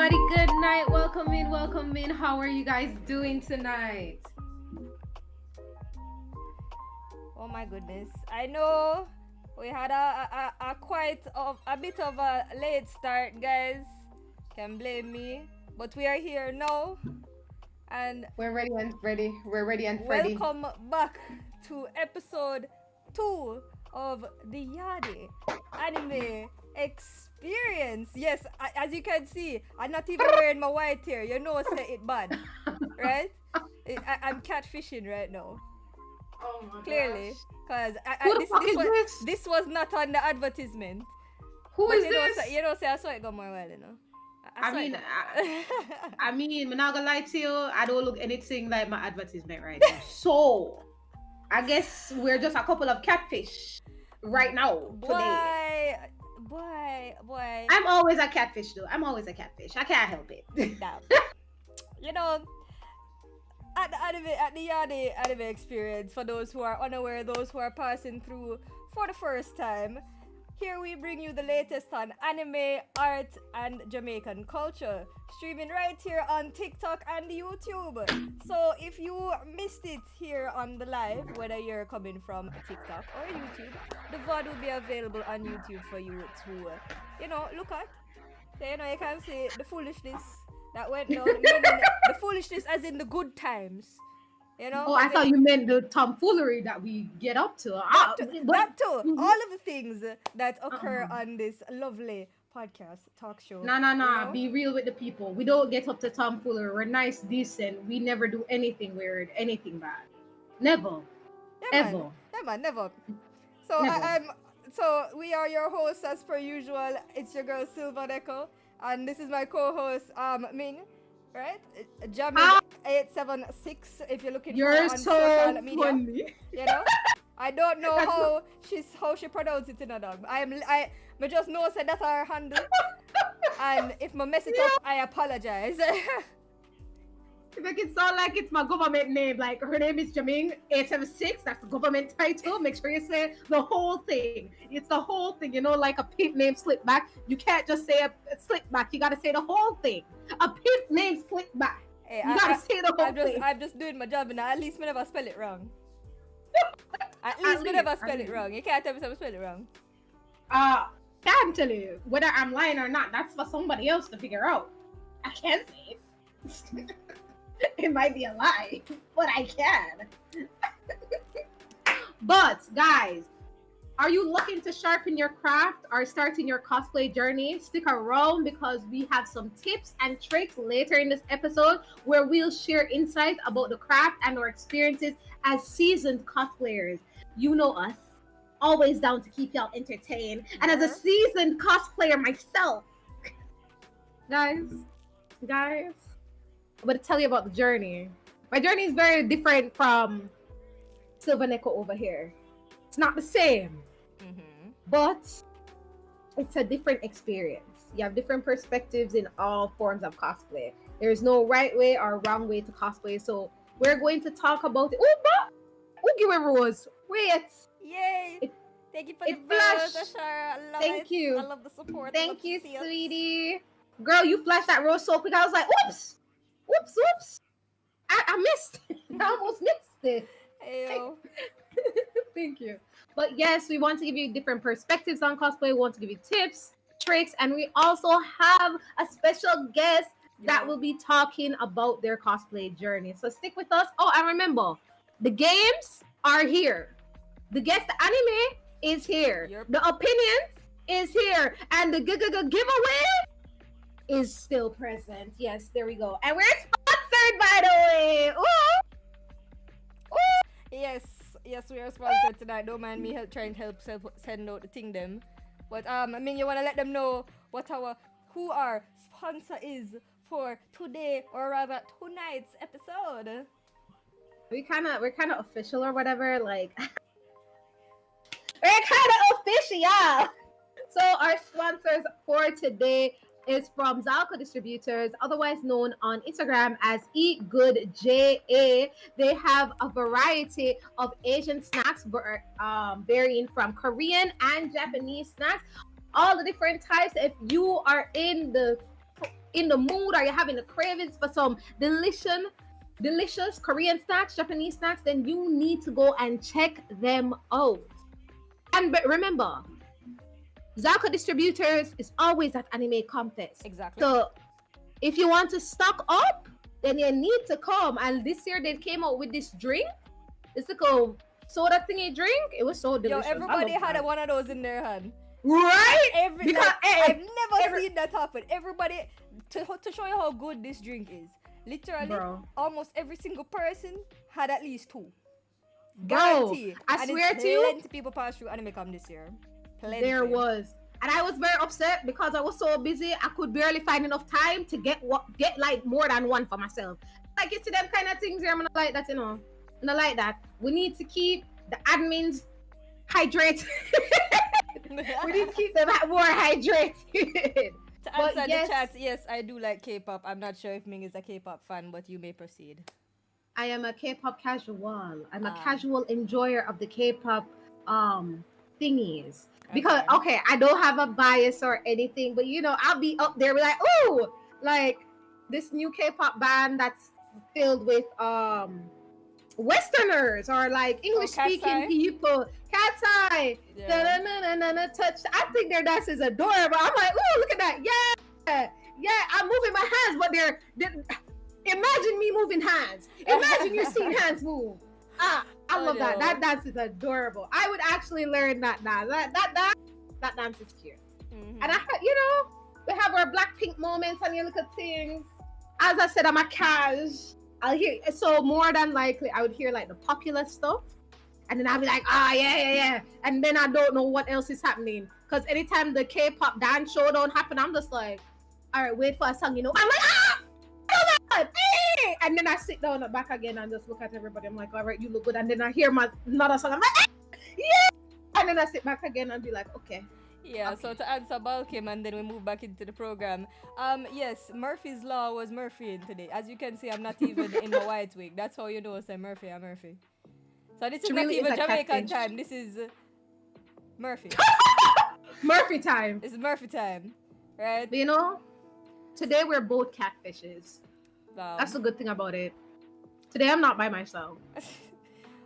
everybody. Good night. Welcome in. Welcome in. How are you guys doing tonight? Oh my goodness. I know we had a quite a bit of a late start, guys. Can blame me. But we are here now. And we're ready and ready. We're ready and ready. Welcome back to episode 2 of the Yaadie Anime Experience. Yes, as you can see, I'm not even wearing my white hair. You know, say it bad, right? I'm catfishing right now. Oh my Clearly, because this was not on the advertisement. Who is this? You know, say I saw it go more well, you know. I mean, I'm not gonna lie to you. I don't look anything like my advertisement right now. So, I guess we're just a couple of catfish right now today. Boy. I'm always a catfish, though. I'm always a catfish. I can't help it. You know, at the Yaadie Anime Experience, for those who are unaware, those who are passing through for the first time, here we bring you the latest on anime, art, and Jamaican culture, streaming right here on TikTok and YouTube. So if you missed it here on the live, whether you're coming from TikTok or YouTube, the VOD will be available on YouTube for you to, look at. So, you can see the foolishness that went down, meaning the foolishness as in the good times. You know? Oh, I thought you meant the tomfoolery that we get up to. That too. All of the things that occur on this lovely podcast talk show. No. You know? Be real with the people. We don't get up to tomfoolery. We're nice, decent. We never do anything weird, anything bad. Never. Ever. Never. So so we are your hosts as per usual. It's your girl Silva Deco, and this is my co-host Ming. Right? Jamie876 if you're looking for her on social media. Funny. You know? I don't know how she pronounced it in a dog. I just know said that's her handle. And if I mess it up, I apologize. It make it sound like it's my government name. Like her name is Jaming876. That's the government title. Make sure you say the whole thing. It's the whole thing. You know, like a pimp name Slipback. You can't just say a Slipback. You gotta say the whole thing. A pimp name Slipback. Hey, you gotta say the whole thing. I'm just doing my job, and at least me never spell it wrong. At least me never spell it wrong. You can't tell me if I spell it wrong. Can't tell you whether I'm lying or not. That's for somebody else to figure out. I can't say it. It might be a lie, but I can. But guys, are you looking to sharpen your craft or starting your cosplay journey? Stick around because we have some tips and tricks later in this episode where we'll share insights about the craft and our experiences as seasoned cosplayers. You know us, always down to keep y'all entertained. And as a seasoned cosplayer myself, guys, I'm going to tell you about the journey. My journey is very different from Silva Neko over here. It's not the same, but it's a different experience. You have different perspectives in all forms of cosplay. There is no right way or wrong way to cosplay. So we're going to talk about it. Oh, give a rose. Wait. Yay. Thank you for the rose, Ashara. I love Thank you. I love the support. Thank you, sweetie. Girl, you flashed that rose so quick. I was like, oops. I missed it. I almost missed it. Ayo. Thank you. But yes, we want to give you different perspectives on cosplay. We want to give you tips, tricks, and we also have a special guest that will be talking about their cosplay journey. So stick with us. Oh, and remember, the games are here. The guest anime is here. Yep. The opinions is here. And the giveaway is still present. Yes, there we go. And we're sponsored, by the way. Ooh. Yes, we are sponsored tonight. Don't mind me trying to help send out the thing them. But I mean, you wanna let them know who our sponsor is for today, or rather tonight's episode. We're kind of official or whatever. Like we're kind of official, y'all. So our sponsors for today is from Zalco Distributors, otherwise known on Instagram as EatGoodJA. They have a variety of Asian snacks, varying from Korean and Japanese snacks. All the different types. If you are in the in the mood, are you having the cravings for some delicious Korean snacks, Japanese snacks, then you need to go and check them out. And but remember, Zalco Distributors is always at AnimeCom Fest. Exactly. So if you want to stock up, then you need to come. And this year they came out with this drink. This little soda thingy drink. It was so delicious. Yo, everybody had one of those in their hand. Right? I've never seen that happen. Everybody, to show you how good this drink is, literally, almost every single person had at least two. Guarantee. I swear to you, plenty people passed through AnimeCom this year. Plenty. There was. And I was very upset because I was so busy. I could barely find enough time to get like more than one for myself. Like, you see them kind of things here, I'm not like that, you know. I'm not like that. We need to keep the admins hydrated. We need to keep them more hydrated. To answer the chat, yes, I do like K-pop. I'm not sure if Ming is a K-pop fan, but you may proceed. I am a K-pop casual. I'm a casual enjoyer of the K-pop thingies. Because I don't have a bias or anything, but you know, I'll be up there like, ooh, like this new K-pop band that's filled with Westerners or like English speaking people. Cat's Eye. Touch. I think their dance is adorable. I'm like, ooh, look at that. Yeah, I'm moving my hands, but they're imagine me moving hands. Imagine you seeing hands move. I love that. That dance is adorable. I would actually learn that now. That dance is cute. Mm-hmm. And we have our Blackpink moments and you look at things. As I said, I'm a cash. I'll hear, so more than likely I would hear like the popular stuff. And then I'll be like, yeah. And then I don't know what else is happening. Because anytime the K-pop dance show don't happen, I'm just like, all right, wait for a song, I'm like, and then I sit down and back again and just look at everybody. I'm like, all right, you look good. And then I hear another song. I'm like, yeah. And then I sit back again and be like, okay. Yeah, okay. So to answer Balkim and then we move back into the program. Yes, Murphy's Law was Murphy today. As you can see, I'm not even in my white wig. That's how you know say Murphy. So this is not even Jamaican time. This is Murphy. Murphy time. It's Murphy time, right? But you know, today we're both catfishes. That's the good thing about it. Today I'm not by myself.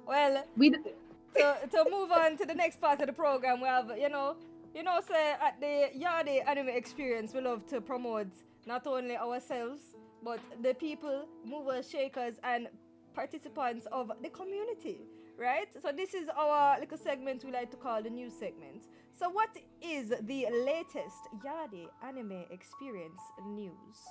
Well, to move on to the next part of the program, we have, say at the Yaadie Anime Experience, we love to promote not only ourselves, but the people, movers, shakers, and participants of the community, right? So this is our little segment we like to call the news segment. So what is the latest Yaadie Anime Experience news?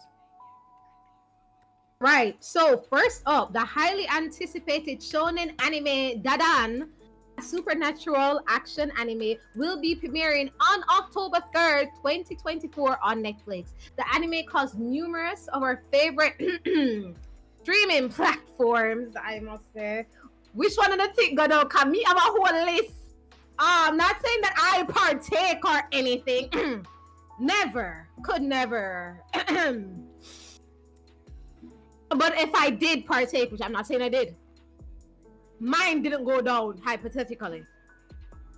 Right, so first up, the highly anticipated shonen anime Dadan, a supernatural action anime, will be premiering on October 3rd, 2024 on Netflix. The anime caused numerous of our favorite streaming platforms, I must say. Which one of the things gonna come? Me have a whole list. I'm not saying that I partake or anything. Could never. But if I did partake, which I'm not saying I did, mine didn't go down, hypothetically.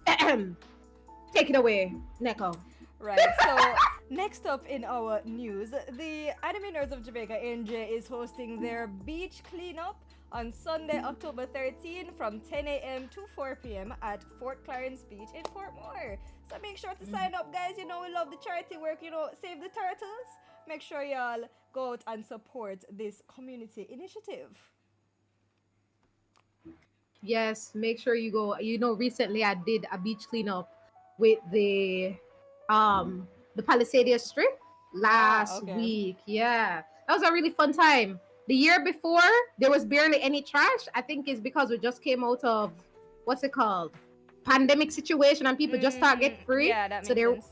Take it away, Neko. Right, so next up in our news, the Anime Nerds of Jamaica, NJ, is hosting their beach cleanup on Sunday, October 13 from 10 a.m. to 4 p.m. at Fort Clarence Beach in Fort Moore. So make sure to sign up, guys. We love the charity work, save the turtles. Make sure y'all go out and support this community initiative. Yes, make sure you go. Recently I did a beach cleanup with the Palisades Strip last week. Yeah, that was a really fun time. The year before, there was barely any trash. I think it's because we just came out of, what's it called? Pandemic situation and people just start getting free. Yeah, that makes sense.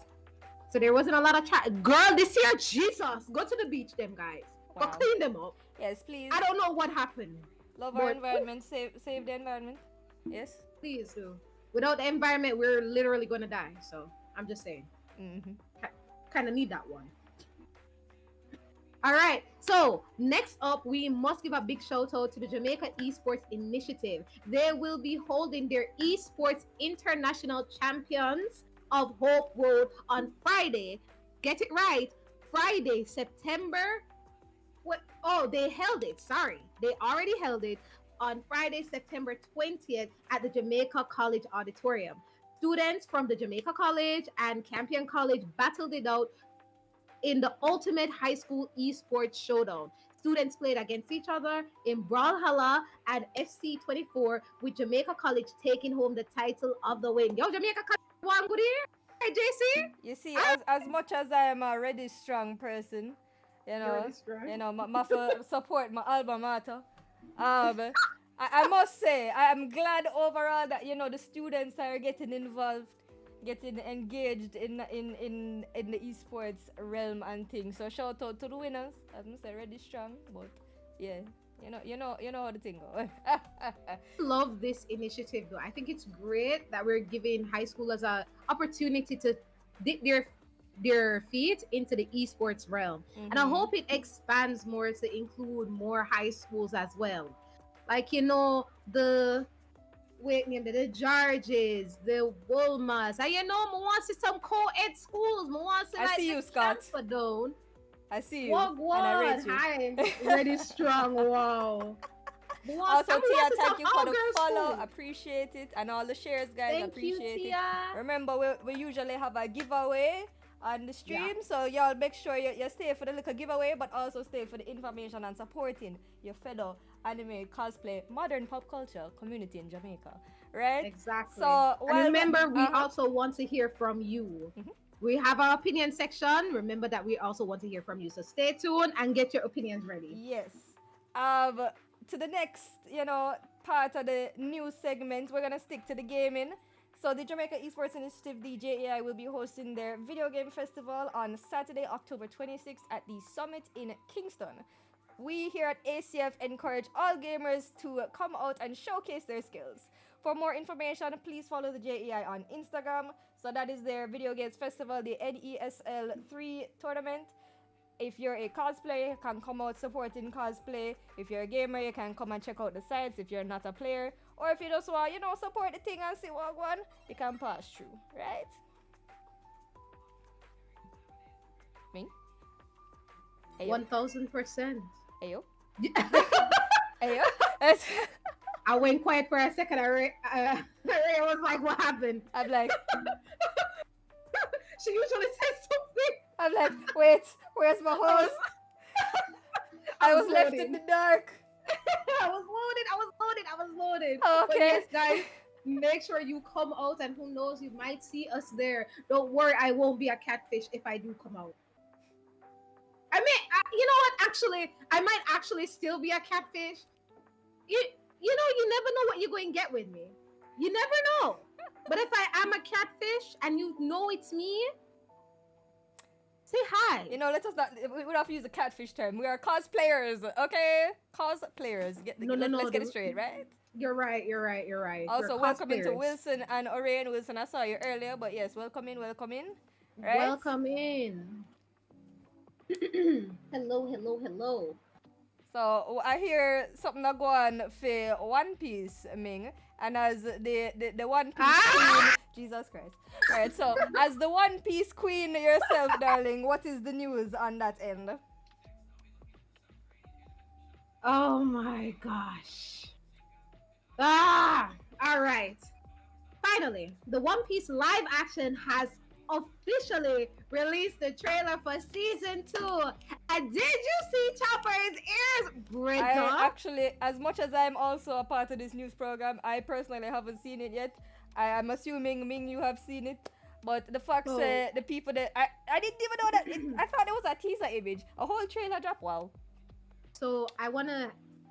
So there wasn't a lot of trash. Girl, this year, Jesus, go to the beach, them guys. Wow. Go clean them up. Yes, please. I don't know what happened. Love our environment. Save the environment. Yes? Please do. Without the environment, we're literally going to die. So I'm just saying. Mm-hmm. Kind of need that one. All right. So next up, we must give a big shout out to the Jamaica Esports Initiative. They will be holding their Esports International Champions of Hope Road on Friday. Get it right. Friday, September. What? Oh, they held it. Sorry, they already held it on Friday, September 20th at the Jamaica College Auditorium. Students from the Jamaica College and Campion College battled it out in the ultimate high school esports showdown. Students played against each other in Brawlhalla and FC24, with Jamaica College taking home the title of the win. Yo, Jamaica College won good here. Hey, JC. You see, as much as I am a ready strong person, You're really strong. my support my alma mater. I must say I am glad overall that the students are getting involved, getting engaged in the esports realm and things. So shout out to the winners. I must say ready strong, but yeah. You know how the thing goes. Love this initiative though. I think it's great that we're giving high schoolers a opportunity to dip their feet into the esports realm. And I hope it expands more to include more high schools as well. Like the Georges, the Wolmas. And I want to see some co-ed schools. I want to see I see you, Scott. Down. I see you. Wag, and I rate you. Hi, ready strong. Wow. Also, Tia, thank you for the follow. Appreciate it. And all the shares, guys. Thank appreciate you, it. Tia. Remember, we usually have a giveaway on the stream. So, y'all make sure you stay for the little giveaway, but also stay for the information and supporting your fellow anime, cosplay, modern pop culture community in Jamaica. Right? Exactly. So, and remember, we also want to hear from you. We have our opinion section. Remember that we also want to hear from you. So stay tuned and get your opinions ready. Yes. To the next, part of the news segment, we're gonna stick to the gaming. So the Jamaica Esports Initiative, the JAI, will be hosting their video game festival on Saturday, October 26th at the Summit in Kingston. We here at ACF encourage all gamers to come out and showcase their skills. For more information, please follow the JEI on Instagram. So that is their video games festival, the NESL 3 tournament. If you're a cosplayer, you can come out supporting cosplay. If you're a gamer, you can come and check out the sites if you're not a player. Or if you just want, support the thing and see what one, you can pass through, right? Me? 1000%. Ayo. Ayo. I went quiet for a second. I was like, what happened? I'm like, she usually says something. I'm like, wait, where's my host? I was left in the dark. I was loaded. Okay. But yes, guys, make sure you come out, and who knows, you might see us there. Don't worry, I won't be a catfish if I do come out. I mean, you know what? Actually, I might actually still be a catfish. You never know what you're going to get with me. You never know. But if I am a catfish and you know it's me, say hi. Let us not. We would have to use the catfish term. We are cosplayers, okay? Cosplayers. Let's get it straight, right? You're right. Also, welcome into Wilson and Orion. Wilson, I saw you earlier, but yes, welcome in. Right? Welcome in. Hello. So I hear something that go on for One Piece, Ming, and as the One Piece queen, Jesus Christ. Right, so as the One Piece queen yourself, darling, what is the news on that end? Oh my gosh. All right. Finally, the One Piece live action has officially released the trailer for season 2. And did you see Chopper's ears, Britta? I actually, as much as I'm also a part of this news program, I personally haven't seen it yet. I am assuming, Ming, you have seen it. But the fact the people that I didn't even know that I thought it was a teaser image. A whole trailer drop. Wow. So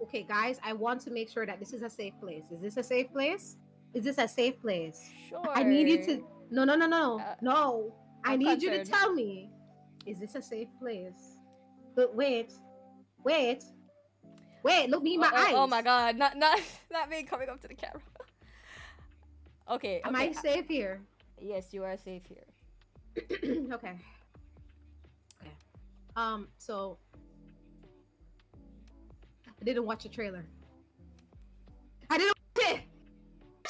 okay guys, I want to make sure that this is a safe place. Is this a safe place? Sure. I need you to No. I need you to concerned. tell me, is this a safe place? But wait, look me in my eyes. Oh my god, not me coming up to the camera. Okay. Am I safe here? Yes, you are safe here. Okay. So I didn't watch the trailer. I didn't watch it.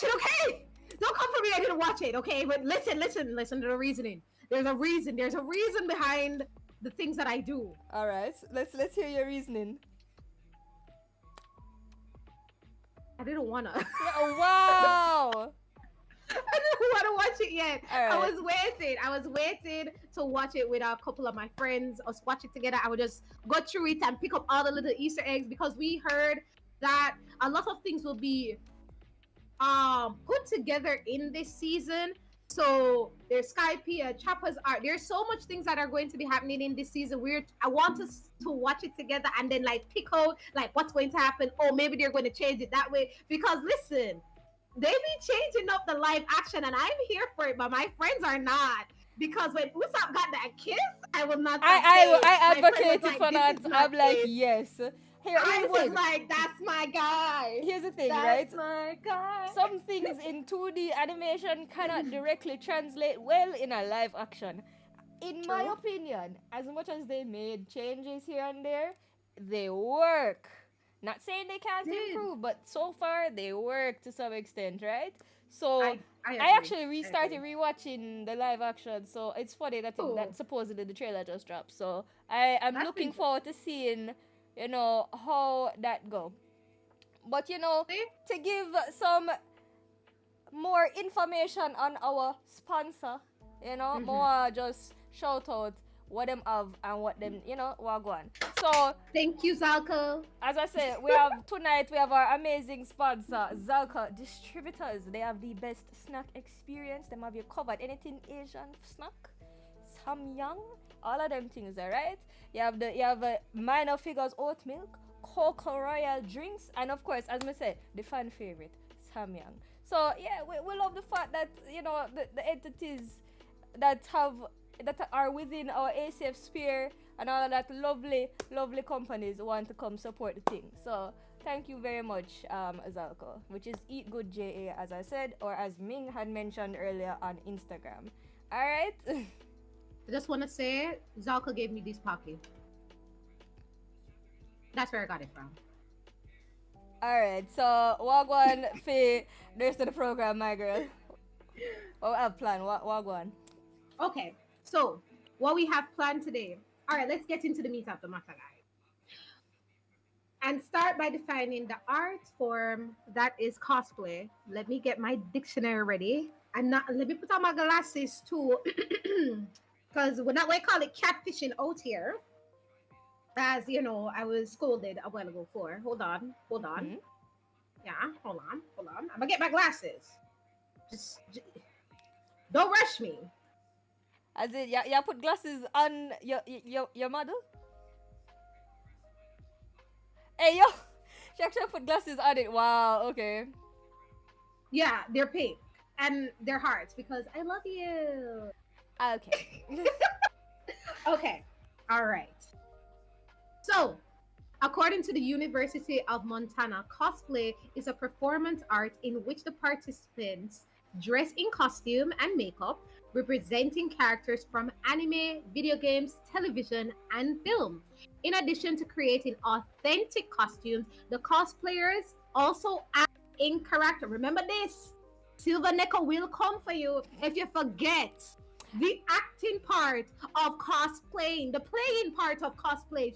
Okay? Don't come for me. I didn't watch it. Okay, but listen to the reasoning. There's a reason behind the things that I do. All right. Let's hear your reasoning. I didn't wanna. Yeah, wow. I didn't want to watch it yet. All right. I was waiting to watch it with a couple of my friends. Us watch it together. I would just go through it and pick up all the little Easter eggs because we heard that a lot of things will be put together in this season. So there's Skype, Chopper's art. There's so much things that are going to be happening in this season. I want us to watch it together and then like pick out like what's going to happen. Oh, maybe they're going to change it that way. Because listen, they be changing up the live action, and I'm here for it, but my friends are not. Because when Usopp got that kiss, I was not. I advocated like, for that. I'm like, yes. Here's I the was thing. like, that's my guy. Here's the thing, That's right? my guy. Some things in 2D animation cannot directly translate well in a live action. In my True. opinion, as much as they made changes here and there, they work. Not saying they can't Did. improve, but so far they work to some extent, right? So I agree. I actually restarted rewatching the live action, so it's funny that Oh. that supposedly the trailer just dropped. So I'm That's looking interesting. forward to seeing, how that go. But to give some more information on our sponsor, more just shout out what them have and what them, what go on. So Thank you, Zalko. as I said, we have our amazing sponsor, Zalka Distributors. They have the best snack experience. They have you covered. Anything Asian snack, samyang, all of them things, alright? You have minor figures oat milk, Cocoa Royal drinks, and of course, as I said, the fan favorite, samyang. So yeah, we love the fact that the entities that are within our ACF sphere and all of that lovely companies want to come support the thing. So thank you very much, Zalco, which is Eat Good JA, as I said, or as Ming had mentioned earlier on Instagram. All right. I just want to say, Zalko gave me this pocket. That's where I got it from. All right. So wagwan for the rest of the program, my girl. What we have planned? Wagwan. Okay, so what we have planned today. All right, let's get into the meat of the matter, guys. And start by defining the art form that is cosplay. Let me get my dictionary ready. And let me put on my glasses too. Because we're not going to call it catfishing out here. As you know, I was scolded a while ago for. Hold on. Mm-hmm. Yeah, hold on. I'm going to get my glasses. Just don't rush me. As in, you put glasses on your model? Hey, yo! She actually put glasses on it. Wow, okay. Yeah, they're pink. And they're hearts because I love you. Okay. Okay, all right. So, according to the University of Montana, cosplay is a performance art in which the participants dress in costume and makeup, representing characters from anime, video games, television, and film. In addition to creating authentic costumes, the cosplayers also act in character. Remember this. Silver Neko will come for you if you forget the acting part of cosplaying, the playing part of cosplay.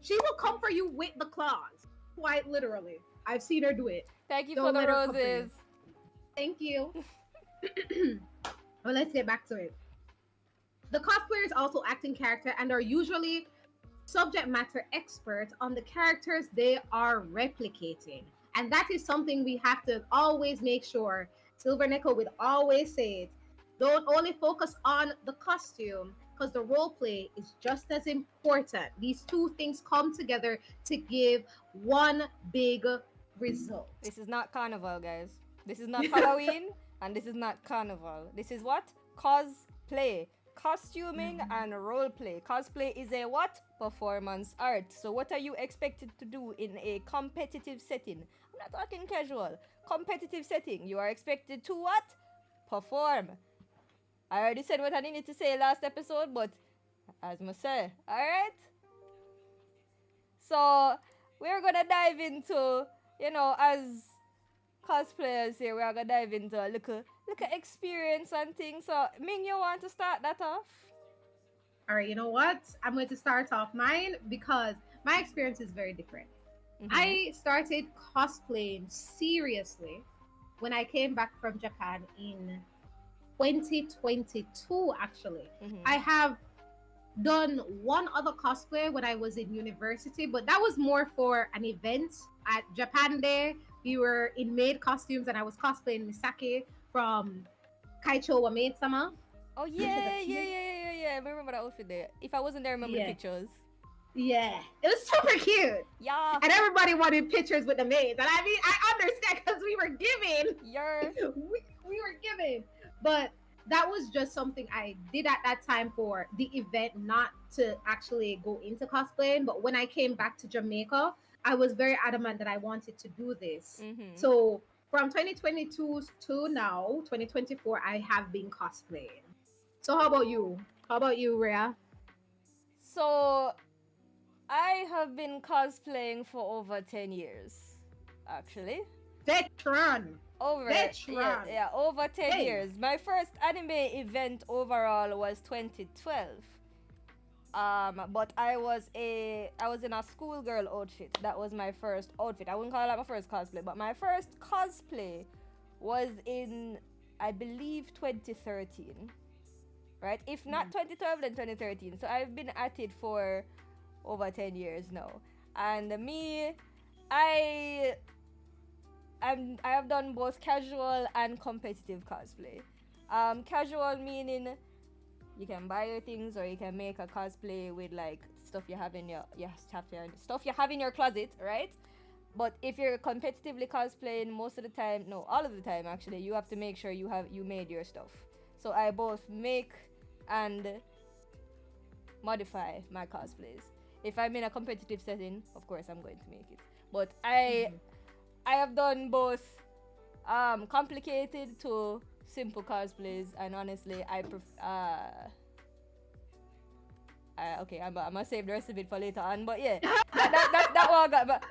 She will come for you with the claws, quite literally. I've seen her do it. Thank you Don't for the let her come for you. roses. Thank you. Well, let's get back to it. The cosplayers also act in character and are usually subject matter experts on the characters they are replicating. And that is something we have to always make sure. Silver Neko would always say it. Don't only focus on the costume because the role play is just as important. These two things come together to give one big result. This is not carnival, guys. This is not Halloween, and this is not carnival. This is what? Cosplay. Costuming and role play. Cosplay is a what? Performance art. So what are you expected to do in a competitive setting? I'm not talking casual. Competitive setting. You are expected to what? Perform. I already said what I needed to say last episode, but as I say, alright? So we're gonna dive into, as cosplayers here, we're gonna dive into a little experience and things. So Ming, you want to start that off? All right, you know what? I'm going to start off mine because my experience is very different. Mm-hmm. I started cosplaying seriously when I came back from Japan in 2022, actually. Mm-hmm. I have done one other cosplay when I was in university, but that was more for an event at Japan Day. We were in maid costumes and I was cosplaying Misaki from Kaicho wa Maid Sama, Oh which is a yeah, yeah, female. yeah, yeah, yeah. I remember that outfit there. If I wasn't there, I remember the Yeah. pictures. Yeah. It was super cute. Yeah, And everybody wanted pictures with the maids. And I mean, I understand because we were giving. you're. We were giving. But that was just something I did at that time for the event, not to actually go into cosplaying. But when I came back to Jamaica, I was very adamant that I wanted to do this. Mm-hmm. So from 2022 to now, 2024, I have been cosplaying. So how about you? How about you, Rhea? So I have been cosplaying for over 10 years, actually. Veteran. Yeah, Veteran. yeah, over 10 Hey. years. My first anime event overall was 2012. But I was in a schoolgirl outfit. That was my first outfit. I wouldn't call that my first cosplay, but my first cosplay was in, I believe, 2013. Right? If not 2012, then 2013. So I've been at it for over 10 years now. And me, I I have done both casual and competitive cosplay. Casual meaning you can buy your things or you can make a cosplay with like stuff you have in stuff you have in your closet, right? But if you're competitively cosplaying, most of the time, no, all of the time actually, you have to make sure you made your stuff. So I both make and modify my cosplays. If I'm in a competitive setting, of course I'm going to make it. But I have done both complicated to simple cosplays, and honestly, I prefer. Okay, I'm gonna save the rest of it for later on. But yeah, that one I got.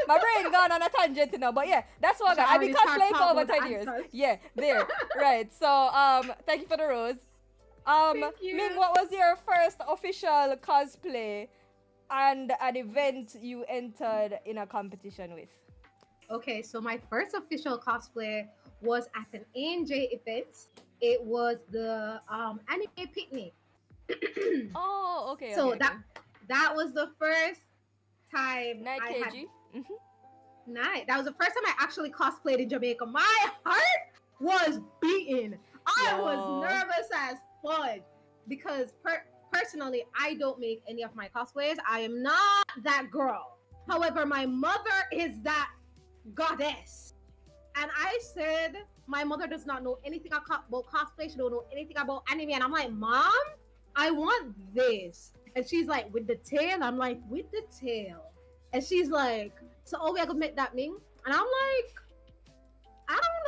My brain gone on a tangent now. But yeah, that's what I got. I've been cosplaying for over 10 years. Yeah, there, right. So thank you for the rose. Thank you. Ming, what was your first official cosplay and an event you entered in a competition with? Okay, so my first official cosplay was at an ANJ event. It was the anime picnic. Oh, okay, So okay, okay. that was the first time Night I had KG. Mm-hmm. night. That was the first time I actually cosplayed in Jamaica. My heart was beating. I was Yo. nervous as fudge because personally, I don't make any of my cosplays. I am not that girl. However, my mother is that goddess. And I said, my mother does not know anything about cosplay. She don't know anything about anime. And I'm like, Mom, I want this. And she's like, with the tail? I'm like, with the tail. And she's like, so we are gonna make that thing. And I'm like, I don't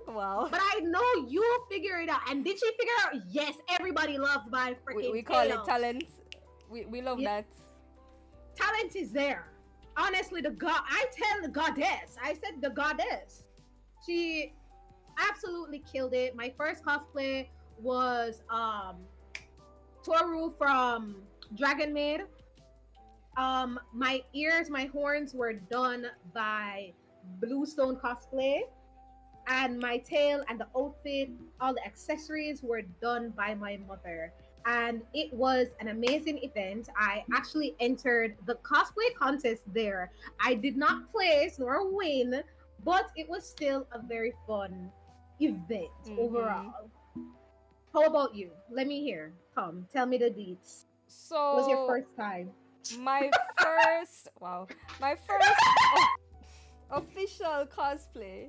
know. Wow. But I know you'll figure it out. And did she figure it out? Yes, everybody loves my freaking We call tail. it talent. We love that. Talent is there. Honestly, I tell the goddess. I said the goddess. She absolutely killed it. My first cosplay was Toru from Dragon Maid. My ears, my horns were done by Bluestone Cosplay, and my tail and the outfit, all the accessories were done by my mother. And it was an amazing event. I actually entered the cosplay contest there. I did not place nor win, but it was still a very fun event overall. How about you? Let me hear. Come, tell me the deets. So What was your first time? my first my first official cosplay.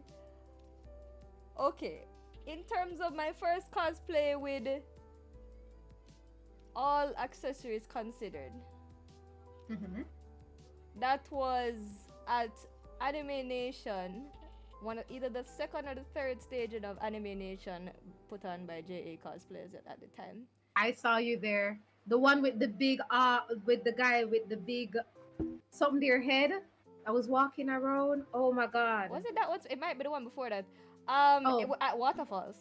Okay, in terms of my first cosplay with all accessories considered, that was at Anime Nation, either the second or the third staging of Anime Nation put on by JA Cosplayers at the time. I saw you there. The one with the big with the guy with the big something to your head. I was walking around. Oh my god. Was it that one? It might be the one before that. Oh. At Waterfalls.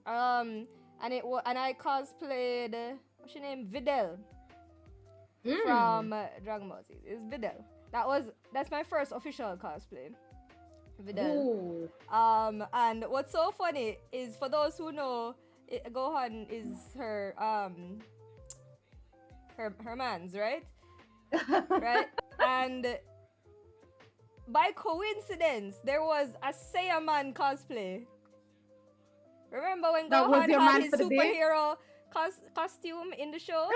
And I cosplayed. what's your name? Videl Mm. from Dragon Ball Z. It's Videl. That's my first official cosplay. Videl. Ooh. And what's so funny is, for those who know, Gohan is her man's, right? Right? And by coincidence, there was a Saiyaman cosplay. Remember when That was Gohan your had man his for the day? superhero costume in the show?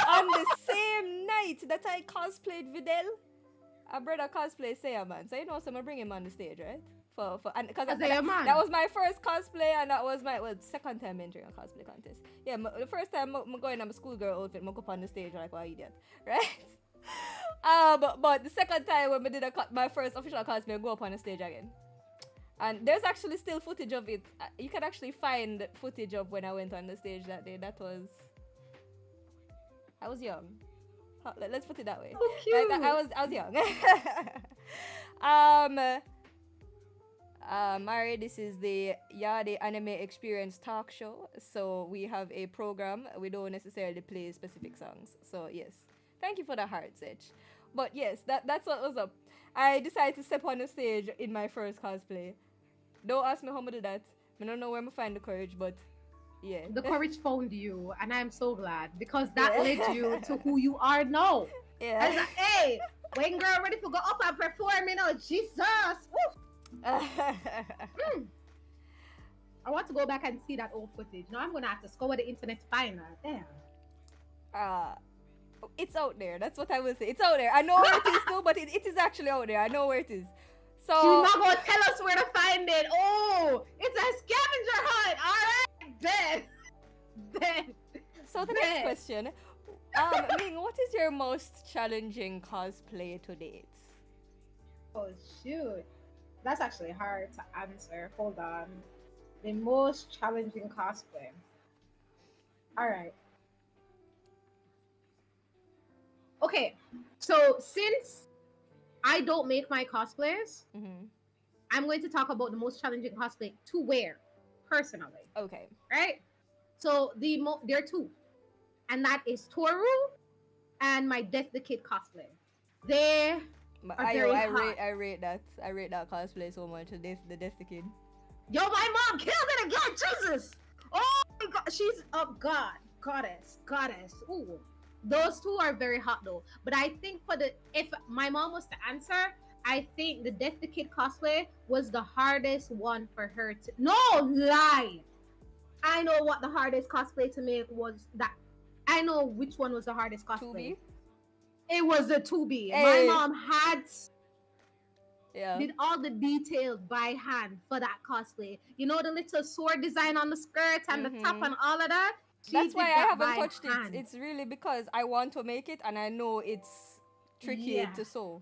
On the same night that I cosplayed Videl, a brother cosplay Saiyaman. So you know, so I'm gonna bring him on the stage, right? And because that was my first cosplay, and that was my second time entering a cosplay contest. Yeah, the first time I'm going in a schoolgirl outfit, I go up on the stage like, what idiot, right? But the second time when I did my first official cosplay, I go up on the stage again. And there's actually still footage of it. You can actually find footage of when I went on the stage that day. I was young. Let's put it that way. So cute. Like, I was young. Mari, this is the Yaadie Anime Experience talk show. So we have a program. We don't necessarily play specific songs. So yes, thank you for the heart, Setch. But yes, that's what was up. I decided to step on the stage in my first cosplay. Don't ask me how I do that. I don't know where I find the courage, but yeah. The courage found you, and I'm so glad, because that led you to who you are now. Yeah. I was like, hey, when girl ready to go up and perform, you know, Jesus. I want to go back and see that old footage. Now I'm gonna have to scour the internet to find that. Damn. It's out there. That's what I will say. It's out there. I know where it is too, but it is actually out there. I know where it is. So she's not gonna tell us where to find it. Oh, it's a scavenger hunt. All right, then. So the next question, Ming, what is your most challenging cosplay to date? Oh shoot, that's actually hard to answer. Hold on. The most challenging cosplay. All right. Okay, so since I don't make my cosplays, I'm going to talk about the most challenging cosplay to wear personally. Okay. Right? So there are two, and that is Toru and my Death the Kid cosplay. They are very hot. I rate that cosplay so much. The Death the Kid. Yo, my mom killed it again. Jesus. Oh my God, she's a goddess. Ooh. Those two are very hot though. But I think if my mom was to answer, I think the Death the Kid cosplay was the hardest one for her to. No lie. I know what the hardest cosplay to make was. That I know which one was the hardest cosplay. 2B? It was the 2B. Hey. My mom did all the details by hand for that cosplay. You know, the little sword design on the skirt and the top and all of that. That's why I haven't touched it. It's really because I want to make it and I know it's tricky to sew.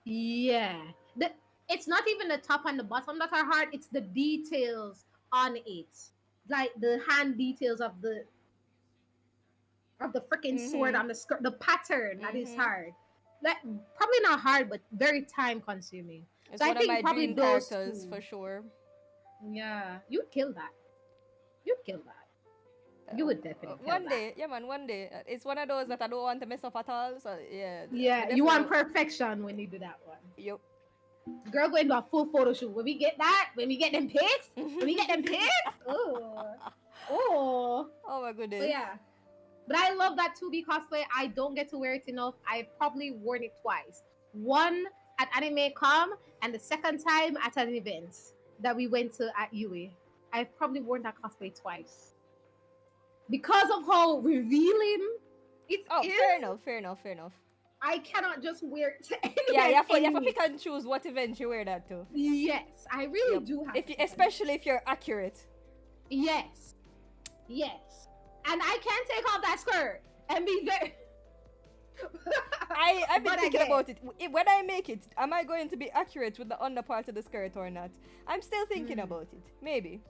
Yeah. It's not even the top and the bottom that are hard. It's the details on it. Like the hand details of the freaking sword on the skirt. The pattern that is hard. Like, probably not hard, but very time consuming. It's so one I think of my probably dream those characters two. for sure. Yeah. You'd kill that. You would definitely kill one day. It's one of those that I don't want to mess up at all. So yeah. Yeah, you want perfection when you do that one. Yep. Girl, going to a full photo shoot. When we get them pics, oh my goodness. So yeah. But I love that 2B cosplay. I don't get to wear it enough. I've probably worn it twice. One at AnimeCom and the second time at an event that we went to at UA. I've probably worn that cosplay twice. Because of how revealing it is. Fair enough. I cannot just wear it to any Yeah, you have to pick and choose what event you wear that to. Yes, I really do have especially if you're accurate. Yes. And I can't take off that skirt and be very... I've been thinking about it. When I make it, am I going to be accurate with the under part of the skirt or not? I'm still thinking about it. Maybe.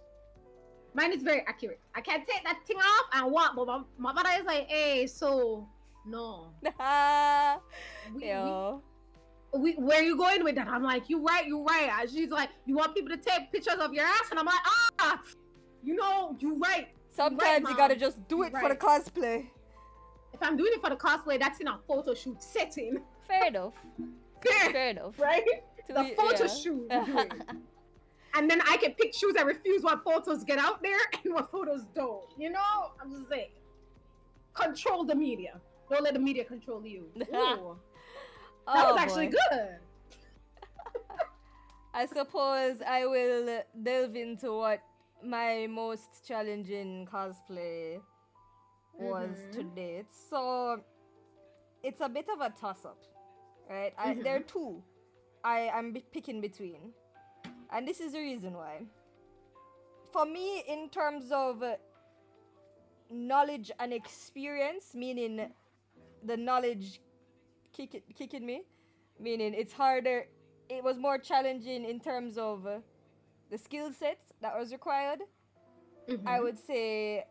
Mine is very accurate. I can't take that thing off and walk, but my mother is like, hey, so, no. Where you going with that? I'm like, you're right. And she's like, you want people to take pictures of your ass? And I'm like, you're right. Sometimes you gotta just do it for the cosplay. if I'm doing it for the cosplay, that's in a photo shoot setting. Fair enough. Fair, Fair enough. right? To The be- photo yeah. shoot. we're doing. And then I can pick shoes and refuse what photos get out there and what photos don't. You know, I'm just saying. Control the media. Don't let the media control you. Ooh, that was actually boy. good. I suppose I will delve into what my most challenging cosplay was to date. So it's a bit of a toss-up, right? There are two I'm picking between. And this is the reason why. For me, in terms of knowledge and experience, meaning the knowledge kicking me, meaning it's harder, it was more challenging in terms of the skill sets that was required. I would say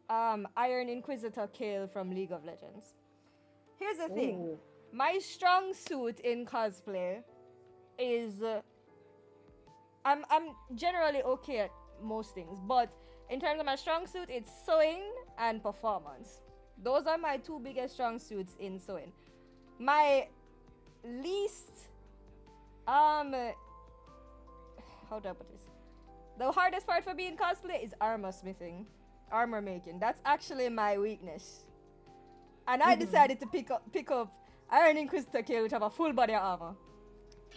Iron Inquisitor Kale from League of Legends. Here's the thing. Ooh. My strong suit in cosplay is I'm generally okay at most things, but in terms of my strong suit, it's sewing and performance. Those are my two biggest strong suits in sewing. My least how do I put this? The hardest part for me in cosplay is armor making. That's actually my weakness. And I decided to pick up Iron Inquisitor Kale, which have a full body of armor.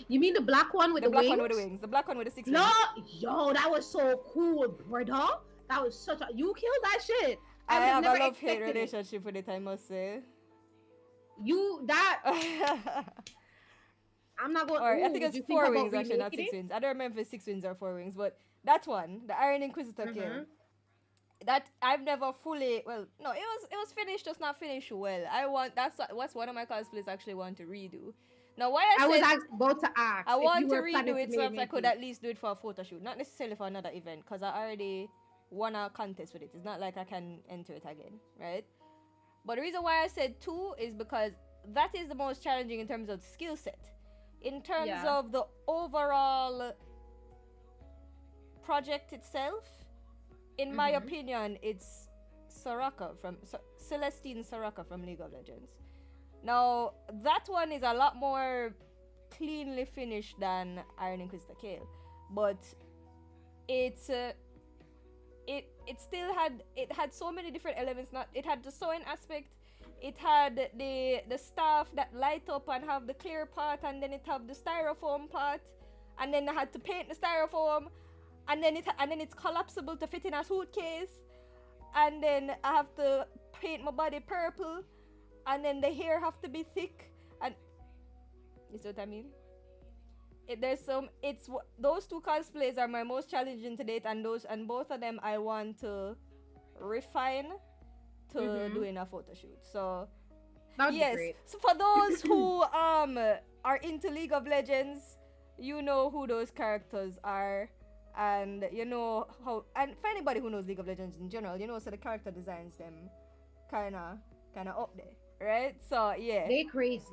You mean the black one with The the black wings? one with the wings. The black one with the 6 No, wings. yo, that was so cool, brother. That was such a... You killed that shit. I was have a never love-hate expecting it. relationship with it, I must say. I'm not going... Or I Ooh, think did you it's think 4 about wings, actually, not remaking 6 it? wings. I don't remember if it's 6 wings or 4 wings, but that one, the Iron Inquisitor Kale, that I've never fully... Well, no, it was finished, just not finished well. That's one of my cosplays I actually want to redo. Now, why I was said... about to ask. I if want you to were planning redo it so that I remake could it. at least do it for a photo shoot. Not necessarily for another event, because I already won a contest with it. It's not like I can enter it again, right? But the reason why I said 2 is because that is the most challenging in terms of skill set. In terms of the overall project itself, in my opinion, it's Celestine Soraka from League of Legends. Now, that one is a lot more cleanly finished than Iron Inquisitor Kale, but it still had so many different elements. It had the sewing aspect, it had the staff that light up and have the clear part, and then it have the styrofoam part, and then I had to paint the styrofoam, and then it's collapsible to fit in a suitcase, and then I have to paint my body purple, and then the hair have to be thick, and you see what I mean? Those two cosplays are my most challenging to date, and both of them I want to refine to do in a photo shoot. So That'd yes, be great. so for those who are into League of Legends, you know who those characters are, and you know how. And for anybody who knows League of Legends in general, you know, so the character designs them kind of up there, right? So yeah, They crazy.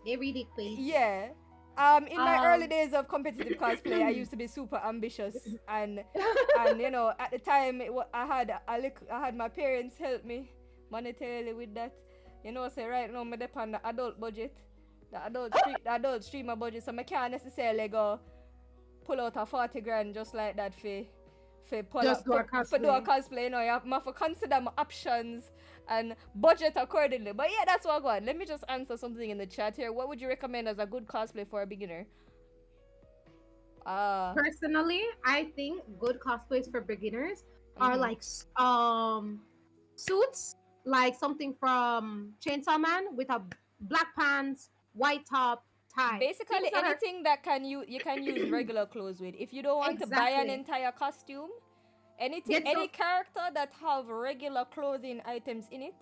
They really crazy. yeah. In my early days of competitive cosplay, I used to be super ambitious, and you know, at the time I had my parents help me monetarily with that. You know, say right now I'm on the adult budget, the adult streamer budget, so I can't necessarily go pull out a 40 grand just like that for do a cosplay. You know, you have to consider my options and budget accordingly. But yeah, that's what I got. Let me just answer something in the chat here. What would you recommend as a good cosplay for a beginner? Personally, I think good cosplays for beginners are like suits, like something from Chainsaw Man with a black pants, white top, tie. Basically anything that you can use regular clothes with. If you don't want to buy an entire costume, any character that have regular clothing items in it,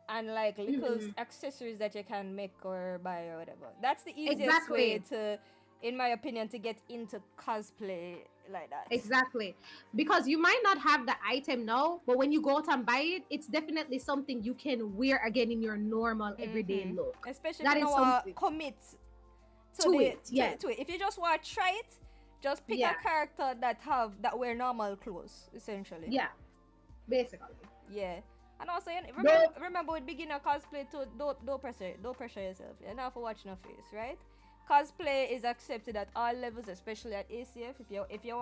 and like little accessories that you can make or buy or whatever. That's the easiest way to, in my opinion, to get into cosplay like that. Exactly. Because you might not have the item now, but when you go out and buy it, it's definitely something you can wear again in your normal everyday look. Especially that if you want to commit to it. If you just want to try it, just pick a character that wear normal clothes, essentially. Yeah. Basically. Yeah. And also, you Don't remember with beginner cosplay too, don't pressure yourself. You're not for watching a face, right? Cosplay is accepted at all levels, especially at ACF. If you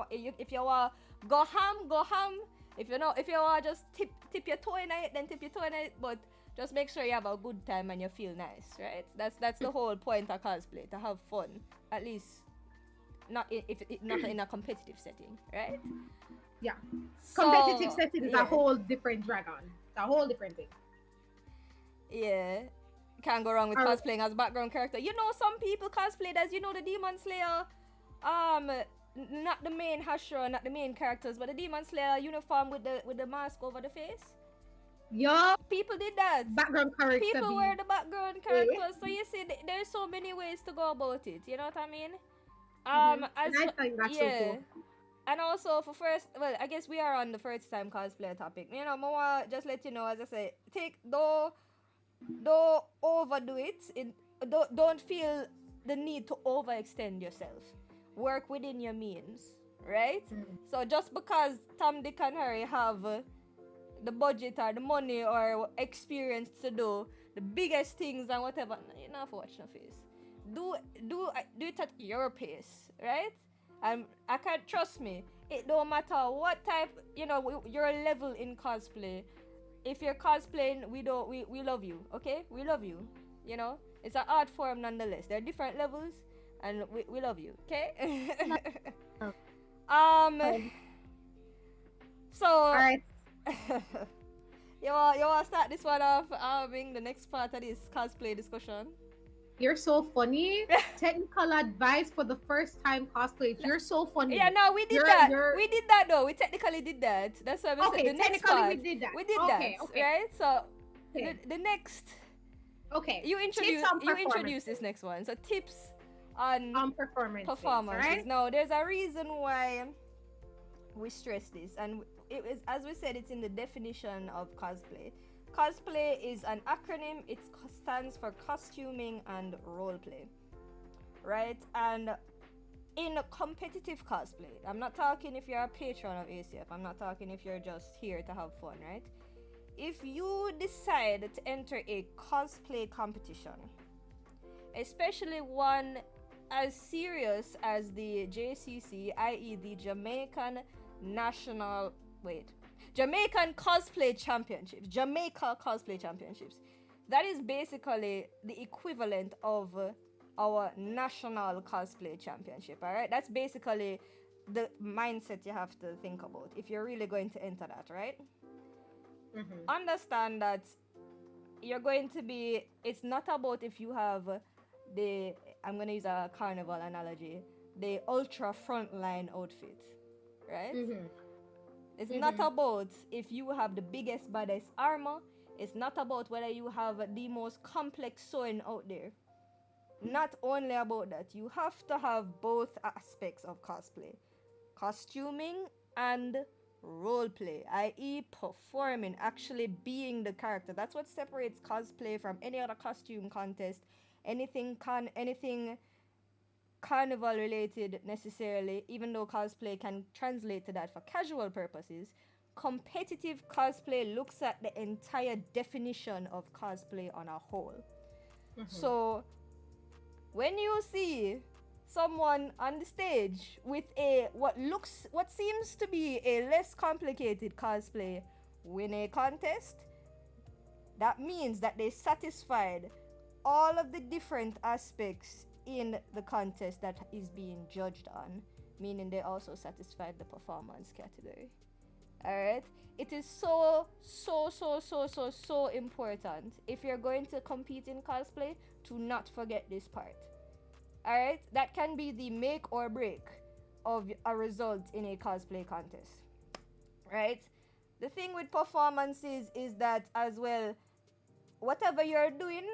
want go ham, go ham. If you want just tip your toe in it, then tip your toe in it. But just make sure you have a good time and you feel nice, right? That's the whole point of cosplay, to have fun. At least not in a competitive setting, right? yeah. So, Competitive setting is yeah. a whole different dragon. It's a whole different thing. Yeah. Can't go wrong with Alright. cosplaying as background character. You know, some people cosplay as, you know, the Demon Slayer, not the main Hashra, not the main characters, but the Demon Slayer uniform with the mask over the face. Yup. People did that. Background character. People be- wear the background characters. So you see, there's so many ways to go about it. You know what I mean? And I think that's so yeah. cool. And also for first, well, I guess we are on the first time cosplay topic. You know, Moa, just let you know, as I say, don't overdo it. Don't feel the need to overextend yourself. Work within your means, right? So just because Tom, Dick, and Harry have the budget or the money or experience to do the biggest things and whatever, you not watch no face. Do it at your pace, right? And I can't, trust me, it don't matter what type, you know, your level in cosplay. If you're cosplaying, we love you, okay? We love you, you know? It's an art form nonetheless. There are different levels, and we love you, okay? So, Alright. you want to start this one off, being the next part of this cosplay discussion? You're so funny. Technical advice for the first time cosplayers. You're so funny. Yeah, no, we did that. We did that though. We technically did that. That's why we said the next part. We did that. We did Okay, that, okay. right? So Okay. the next. Okay. You Tips on introduce this next one. So tips on performances. performances. Right? Now, there's a reason why we stress this, and it is, as we said, it's in the definition of cosplay. Cosplay is an acronym. It stands for costuming and roleplay, right? And in competitive cosplay, I'm not talking if you're a patron of ACF. I'm not talking if you're just here to have fun, right? If you decide to enter a cosplay competition, especially one as serious as the JCC, i.e. the Jamaican Cosplay Championships, Jamaica Cosplay Championships, that is basically the equivalent of our national cosplay championship, all right? That's basically the mindset you have to think about if you're really going to enter that, right? Understand that you're going to be, it's not about if you have the, I'm going to use a carnival analogy, the ultra frontline outfit, right? It's not about if you have the biggest, baddest armor. It's not about whether you have the most complex sewing out there. Not only about that, you have to have both aspects of cosplay. Costuming and roleplay, i.e. performing, actually being the character. That's what separates cosplay from any other costume contest, anything carnival related necessarily, even though cosplay can translate to that for casual purposes. Competitive cosplay looks at the entire definition of cosplay on a whole. So when you see someone on the stage with what seems to be a less complicated cosplay win a contest, that means that they satisfied all of the different aspects in the contest that is being judged on, meaning they also satisfied the performance category. Alright? It is so important, if you're going to compete in cosplay, to not forget this part. Alright? That can be the make or break of a result in a cosplay contest. Right? The thing with performances is that as well, whatever you're doing,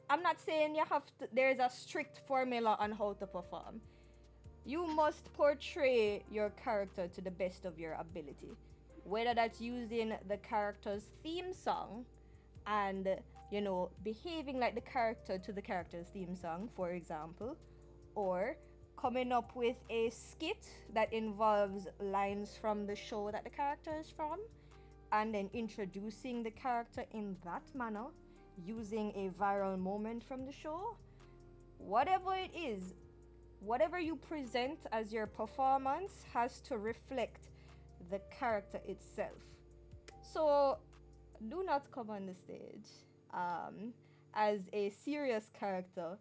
I'm not saying you have to, there's a strict formula on how to perform. You must portray your character to the best of your ability. Whether that's using the character's theme song and, you know, behaving like the character to the character's theme song, for example, or coming up with a skit that involves lines from the show that the character is from, and then introducing the character in that manner, using a viral moment from the show, whatever it is, whatever you present as your performance has to reflect the character itself. So do not come on the stage as a serious character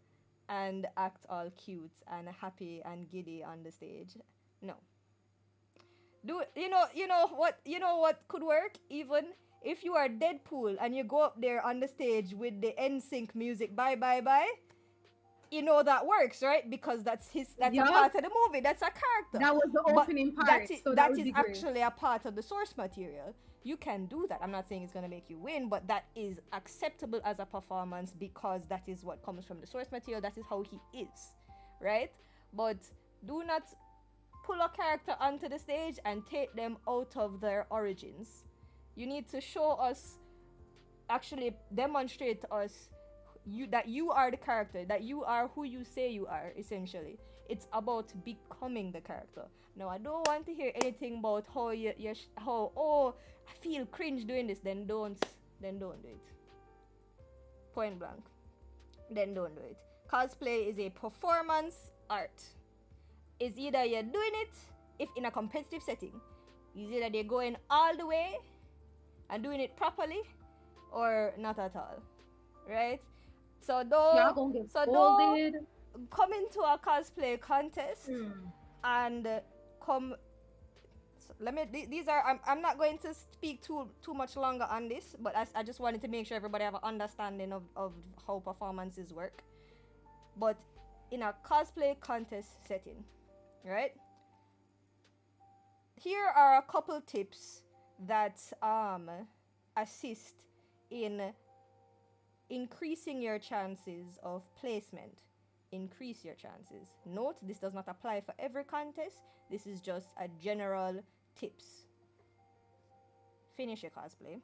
and act all cute and happy and giddy on the stage. No. Do you know what could work? Even if you are Deadpool and you go up there on the stage with the NSYNC music, bye bye bye, you know that works, right? Because that's a part of the movie. That's a character. That was the opening part. That is actually a part of the source material. You can do that. I'm not saying it's gonna make you win, but that is acceptable as a performance because that is what comes from the source material. That is how he is, right? But do not pull a character onto the stage and take them out of their origins. You need to show us, actually demonstrate to us that you are the character, that you are who you say you are, essentially. It's about becoming the character. Now, I don't want to hear anything about how I feel cringe doing this. Then don't do it. Point blank. Then don't do it. Cosplay is a performance art. It's either you're doing it, if in a competitive setting, it's either they're going all the way and doing it properly, or not at all, right? So don't come into a cosplay contest and come. So these are. I'm not going to speak too much longer on this, but I just wanted to make sure everybody have an understanding of how performances work. But in a cosplay contest setting, right? Here are a couple tips that assist in increasing your chances of placement. Increase your chances. Note, this does not apply for every contest. This is just a general tips. Finish your cosplay.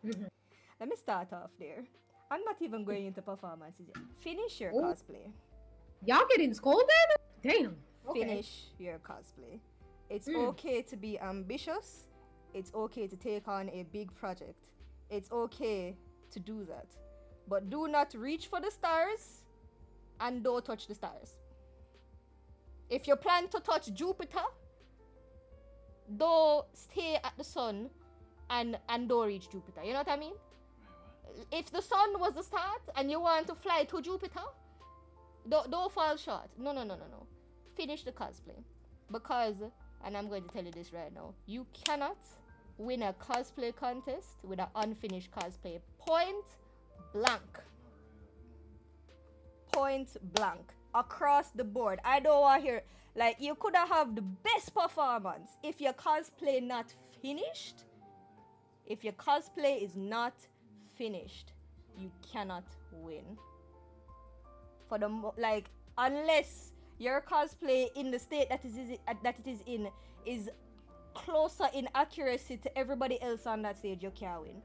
Let me start off there. I'm not even going into performances yet. Finish your cosplay. Y'all getting scolded? Damn. Okay. Finish your cosplay. It's okay to be ambitious. It's okay to take on a big project. It's okay to do that. But do not reach for the stars and don't touch the stars. If you plan to touch Jupiter, don't stay at the sun and don't reach Jupiter. You know what I mean? If the sun was the start and you want to fly to Jupiter, don't fall short. No. Finish the cosplay. Because, and I'm going to tell you this right now, you cannot win a cosplay contest with an unfinished cosplay. Point blank. Point blank. Across the board. I don't want to hear, like, you could have the best performance. If your cosplay not finished, if your cosplay is not finished, you cannot win. For the unless your cosplay in the state that it is in is closer in accuracy to everybody else on that stage, you can't win.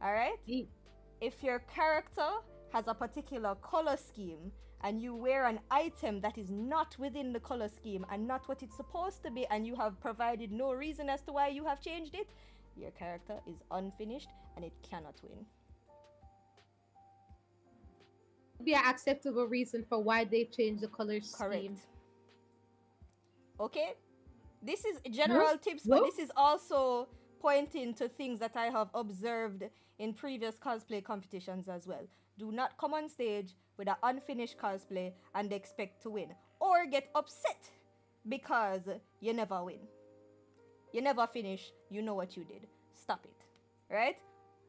All right? If your character has a particular color scheme and you wear an item that is not within the color scheme and not what it's supposed to be, and you have provided no reason as to why you have changed it, your character is unfinished and it cannot win. Be an acceptable reason for why they changed the color scheme. Correct. Okay? This is general tips, but this is also pointing to things that I have observed in previous cosplay competitions as well. Do not come on stage with an unfinished cosplay and expect to win, or get upset because you never win. You never finish, you know what you did. Stop it. Right?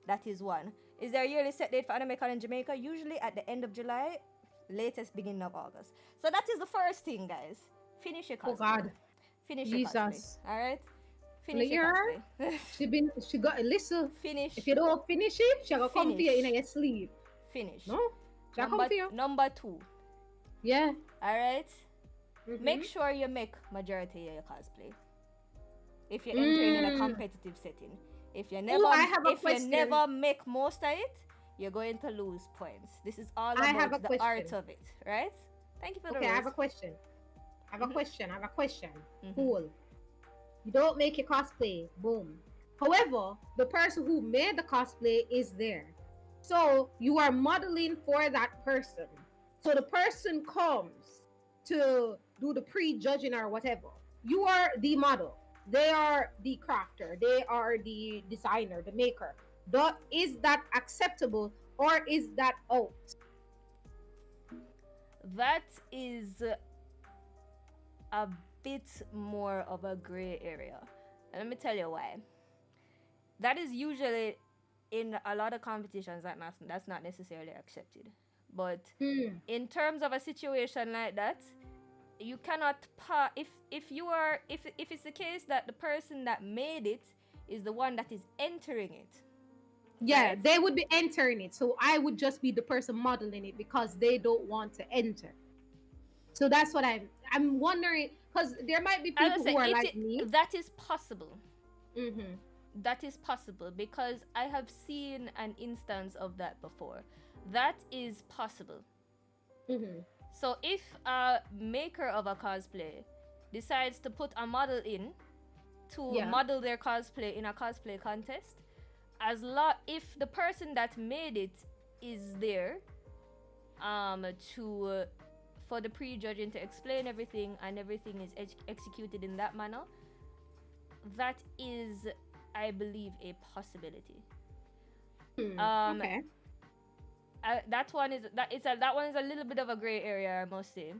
That is one. Is there a yearly set date for AnimeCon in Jamaica? Usually at the end of July, latest beginning of August. So that is the first thing, guys. Finish your cosplay. Oh God. Finish your cosplay. Alright? Finish your cosplay. She got a listen. Finish. If you don't finish it, she'll come to you in your sleep. Finish. No? She'll come to you. Number 2. Yeah. Alright? Make sure you make majority of your cosplay. If you're entering in a competitive setting. If you never make most of it, you're going to lose points. This is all about the art of it, right? Thank you for the Okay, I have a question. I have a question. Cool. You don't make your cosplay. Boom. However, the person who made the cosplay is there. So you are modeling for that person. So the person comes to do the pre-judging or whatever. You are the model. They are the crafter. They are the designer, the maker. Is that acceptable or is that out? That is a bit more of a gray area. And let me tell you why. That is usually in a lot of competitions that's not necessarily accepted. But Hmm. in terms of a situation like that, you cannot if it's the case that the person that made it is the one that is entering it, Yeah, right? they would be entering it. So I would just be the person modeling it because they don't want to enter. So that's what I'm wondering because there might be As I people say, who are like me. that is possible. Mm-hmm. That is possible because I have seen an instance of that before. That is possible. Mm-hmm. So if a maker of a cosplay decides to put a model in to Yeah. model their cosplay in a cosplay contest, if the person that made it is there to for the prejudging to explain everything and everything is executed in that manner, that is, I believe, a possibility. Um, Okay. that one is that one is a little bit of a gray area, I must say.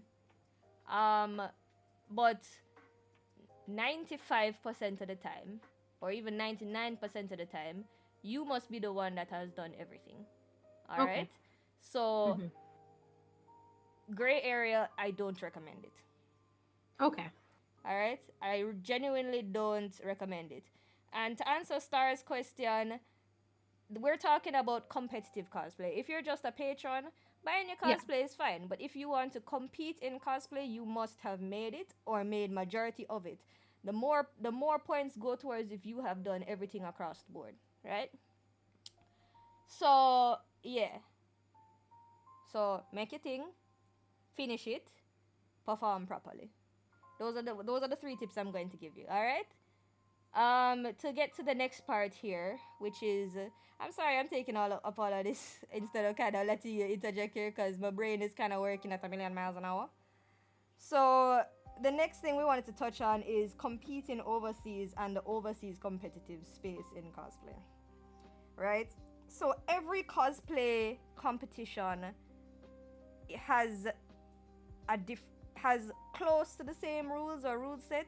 But 95% of the time, or even 99% of the time, you must be the one that has done everything. All Okay. right. So Mm-hmm. gray area, I don't recommend it. Okay. All right. I genuinely don't recommend it. And to answer Star's question, we're talking about competitive cosplay. If you're just a patron, buying your Yeah. cosplay is fine. But if you want to compete in cosplay, you must have made it or made majority of it. The more points go towards if you have done everything across the board, right? So yeah. So make your thing, finish it, perform properly. Those are the three tips I'm going to give you. All right. To get to the next part here, which is, I'm sorry, I'm taking up all of this instead of kind of letting you interject here because my brain is kind of working at a million miles an hour. So the next thing we wanted to touch on is competing overseas and the overseas competitive space in cosplay, right? So every cosplay competition has has close to the same rules or rule set,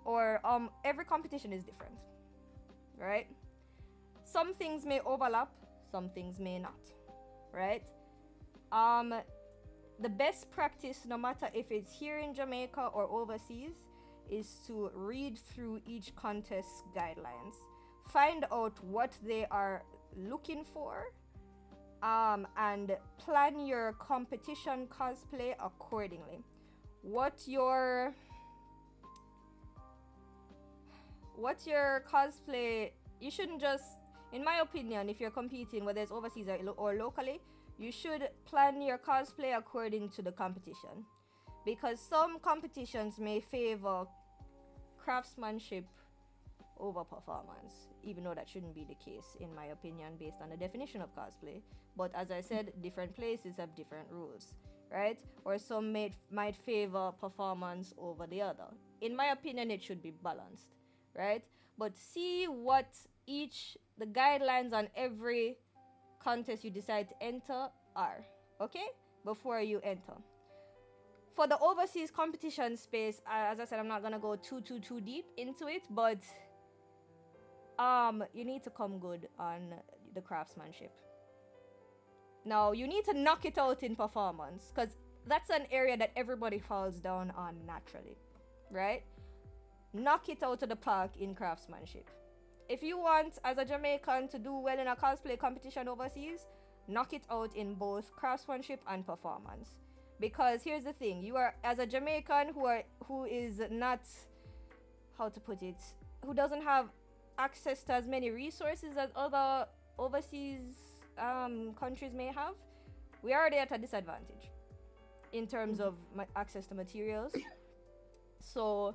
or every competition is different, right? Some things may overlap, some things may not, right? um the best practice, no matter if it's here in Jamaica or overseas, is to read through each contest guidelines, find out what they are looking for, and plan your competition cosplay accordingly. What your cosplay, you shouldn't just, in my opinion, if you're competing whether it's overseas or locally, you should plan your cosplay according to the competition, because some competitions may favor craftsmanship over performance, even though that shouldn't be the case in my opinion based on the definition of cosplay. But as I said, different places have different rules, right? Or some might favor performance over the other. In my opinion, it should be balanced, right? But see what the guidelines on every contest you decide to enter are, okay, before you enter. For the overseas competition space, as I said, I'm not gonna go too deep into it, but you need to come good on the craftsmanship. Now you need to knock it out in performance, because that's an area that everybody falls down on naturally, right? Knock it out of the park in craftsmanship. If you want, as a Jamaican, to do well in a cosplay competition overseas, knock it out in both craftsmanship and performance. Because here's the thing, you are, as a Jamaican who is not, how to put it, who doesn't have access to as many resources as other overseas countries may have, we are already at a disadvantage in terms of access to materials. So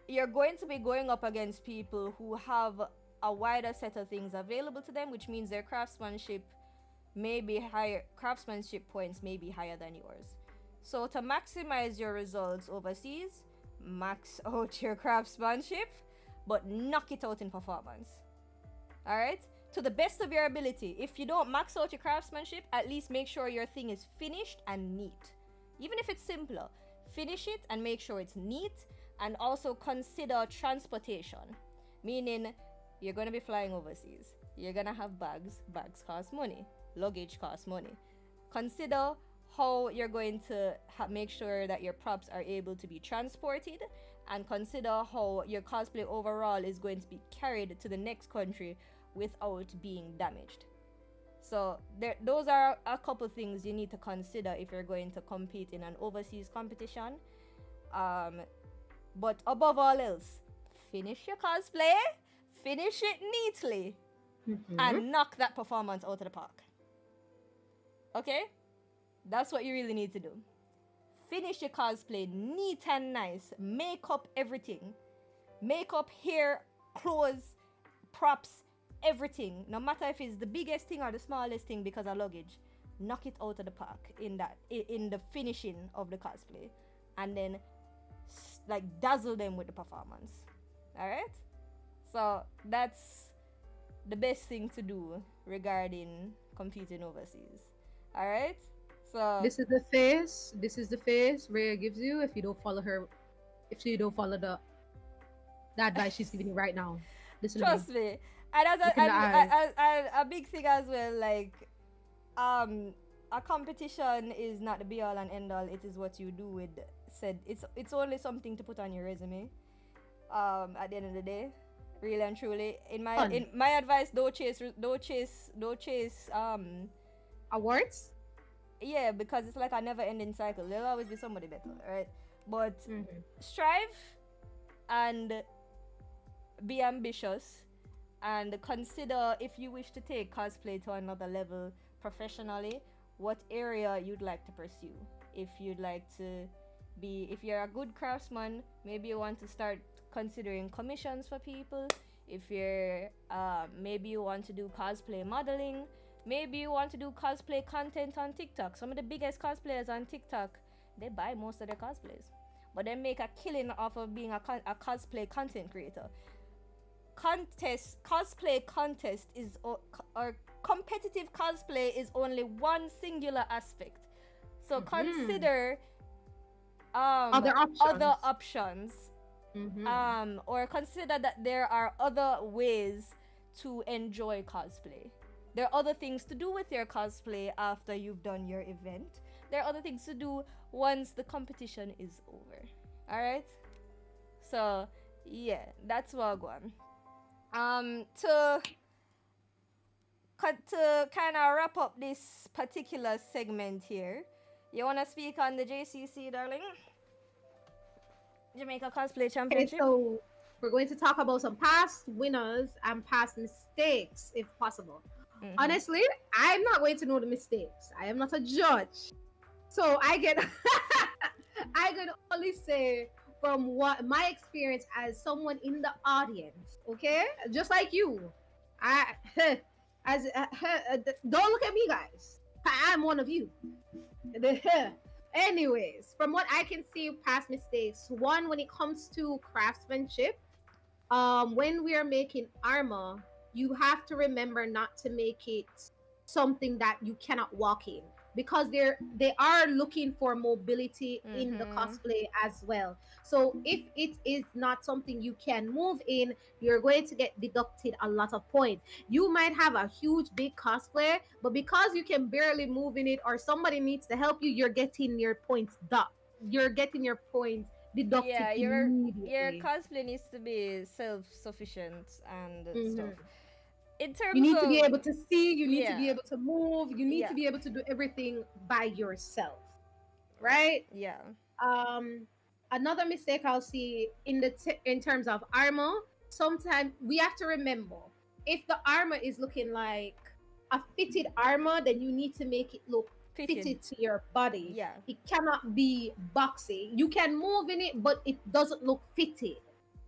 you're going to be going up against people who have a wider set of things available to them, which means their craftsmanship may be higher, craftsmanship points may be higher than yours. So to maximize your results overseas, max out your craftsmanship, but knock it out in performance. All right, to the best of your ability. If you don't max out your craftsmanship, at least make sure your thing is finished and neat. Even if it's simpler, finish it and make sure it's neat. And also consider transportation, meaning you're going to be flying overseas. You're going to have bags. Bags cost money. Luggage costs money. Consider how you're going to make sure that your props are able to be transported, and consider how your cosplay overall is going to be carried to the next country without being damaged. So those are a couple things you need to consider if you're going to compete in an overseas competition. But above all else, finish your cosplay, finish it neatly, and knock that performance out of the park. Okay? That's what you really need to do. Finish your cosplay neat and nice. Make up everything. Makeup, hair, clothes, props, everything. No matter if it's the biggest thing or the smallest thing because of luggage. Knock it out of the park in the finishing of the cosplay. And then like dazzle them with the performance. Alright? So that's the best thing to do regarding competing overseas. Alright? So this is the face Rhea gives you if you don't follow the advice she's giving you right now. Trust me. And as a big thing as well, like a competition is not the be all and end all. It is what you do with said. It's only something to put on your resume. At the end of the day, really and truly, in my advice, don't chase awards. Yeah, because it's like a never-ending cycle. There'll always be somebody better, right? But strive and be ambitious, and consider if you wish to take cosplay to another level professionally, what area you'd like to pursue. If you'd like to if you're a good craftsman, maybe you want to start considering commissions for people. If you're maybe you want to do cosplay modeling. Maybe you want to do cosplay content on TikTok. Some of the biggest cosplayers on TikTok, they buy most of their cosplays, but they make a killing off of being a cosplay content creator. Cosplay contest is or competitive cosplay is only one singular aspect. So consider other options. Or consider that there are other ways to enjoy cosplay. There are other things to do with your cosplay after you've done your event. There are other things to do once the competition is over. Alright? So, yeah, that's what I'm going. To kind of wrap up this particular segment here, you want to speak on the JCC, darling? Jamaica Cosplay Championship? Okay, so we're going to talk about some past winners and past mistakes, if possible. Honestly, I'm not going to know the mistakes. I am not a judge. So I can only say from what my experience as someone in the audience, okay? Just like you. Don't look at me, guys. I'm one of you. Anyways, from what I can see, past mistakes. One, when it comes to craftsmanship, when we are making armor, you have to remember not to make it something that you cannot walk in, because they are looking for mobility in the cosplay as well. So if it is not something you can move in, you're going to get deducted a lot of points. You might have a huge big cosplay, but because you can barely move in it or somebody needs to help you, you're getting your points deducted. Yeah, your cosplay needs to be self-sufficient and stuff. In terms you need of, to be able to see, you need to be able to move, you need to be able to do everything by yourself, right? Yeah. Another mistake I'll see in terms of armor, sometimes we have to remember, if the armor is looking like a fitted armor, then you need to make it look fitted to your body. It cannot be boxy. You can move in it, but it doesn't look fitted.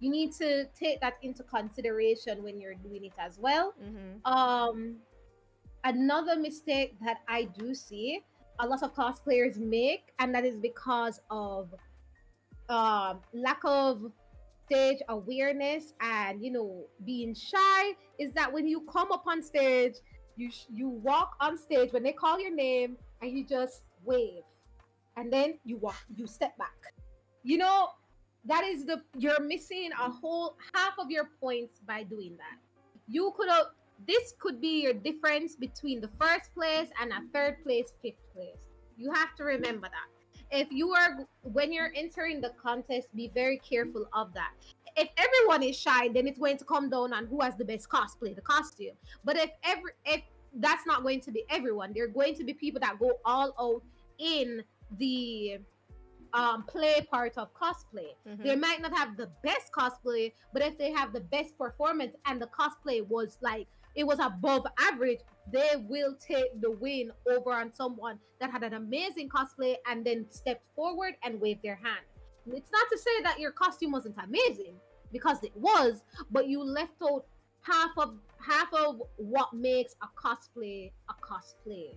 you need to take that into consideration when you're doing it as well. Mm-hmm. Another mistake that I do see a lot of cosplayers make, and that is because of lack of stage awareness and being shy, is that when you come up on stage, you walk on stage when they call your name and you just wave, and then you step back. you know that is the you're missing a whole half of your points by doing that. You could have This could be your difference between the first place and a third place, fifth place. You have to remember that. If you are When you're entering the contest, be very careful of that. If everyone is shy, then it's going to come down on who has the best cosplay, the costume. But if that's not going to be everyone, there are going to be people that go all out in the play part of cosplay. Mm-hmm. They might not have the best cosplay, but if they have the best performance and the cosplay was like it was above average, they will take the win over on someone that had an amazing cosplay and then stepped forward and waved their hand. It's not to say that your costume wasn't amazing, because it was, but you left out half of what makes a cosplay a cosplay.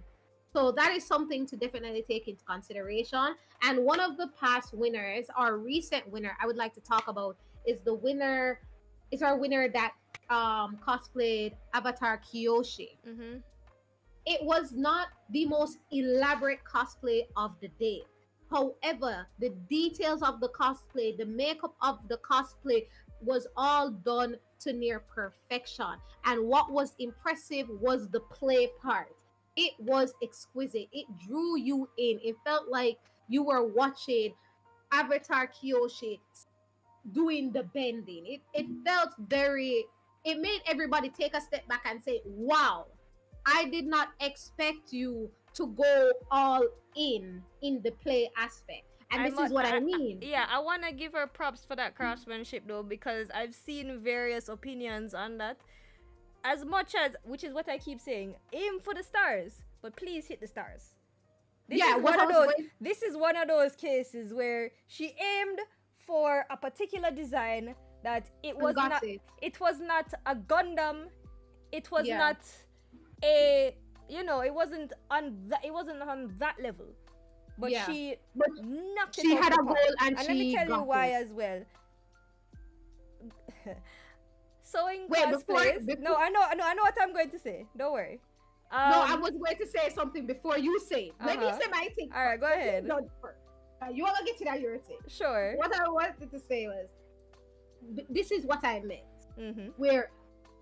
So that is something to definitely take into consideration. And one of the past winners, our recent winner, I would like to talk about is our winner that cosplayed Avatar Kyoshi. Mm-hmm. It was not the most elaborate cosplay of the day. However, the details of the cosplay, the makeup of the cosplay was all done to near perfection. And what was impressive was the play part. It was exquisite. It drew you in. It felt like you were watching Avatar Kyoshi doing the bending. It felt it made everybody take a step back and say, wow, I did not expect you to go all in the play aspect. And this is what I mean. Yeah, I want to give her props for that craftsmanship though, because I've seen various opinions on that. As much as, which is what I keep saying, aim for the stars, but please hit the stars. This is one of those cases where she aimed for a particular design that it was not a Gundam, it was not a it wasn't on that level. But she knocked it out had the a goal, park. and let me tell you why as well. Sewing cosplays. No, I know what I'm going to say. Don't worry. No, I was going to say something before you say. Let me say my thing. All right, go ahead. You want to get to that, you're saying. Sure. What I wanted to say was, this is what I meant. Mm-hmm. Where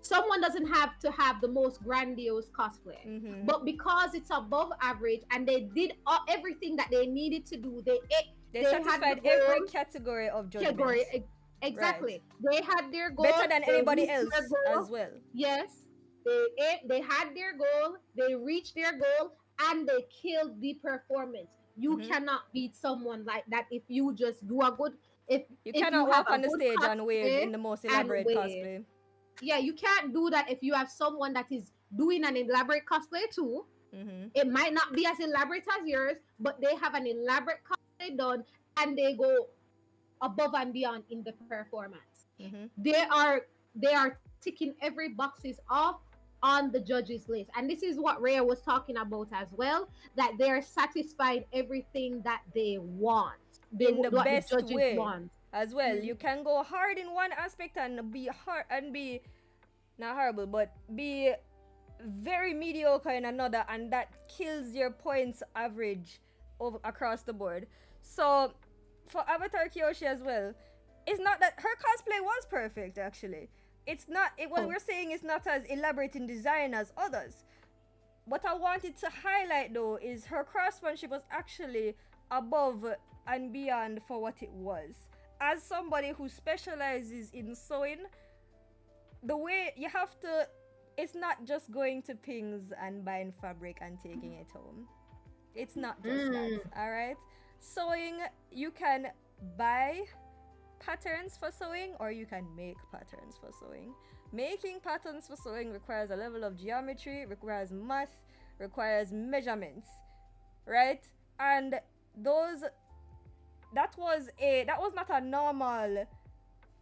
someone doesn't have to have the most grandiose cosplay, mm-hmm. but because it's above average and they did everything that they needed to do, they satisfied every category of judgment. Exactly. Right. They had their goal better than anybody else as well. Yes. They had their goal, they reached their goal, and they killed the performance. You mm-hmm. cannot beat someone like that if you just do a good. If you cannot walk on the stage and wave in the most elaborate cosplay. Yeah, you can't do that if you have someone that is doing an elaborate cosplay too. Mm-hmm. It might not be as elaborate as yours, but they have an elaborate cosplay done, and they go above and beyond in the performance. Mm-hmm. They are ticking every boxes off on the judges list, and this is what Rhea was talking about as well, that they're satisfied everything that they want. In the best way want as well. Mm-hmm. You can go hard in one aspect and be not horrible, but be very mediocre in another, and that kills your points average across the board. So for Avatar Kyoshi as well, it's not that her cosplay was perfect. Actually, it's not. What we're saying is not as elaborate in design as others. What I wanted to highlight though is her craftsmanship was actually above and beyond for what it was. As somebody who specializes in sewing, the way you have to, it's not just going to Pings and buying fabric and taking it home. It's not just that, all right? Sewing, you can buy patterns for sewing, or you can make patterns for sewing. Making patterns for sewing requires a level of geometry, requires math, requires measurements, right? And that was not a normal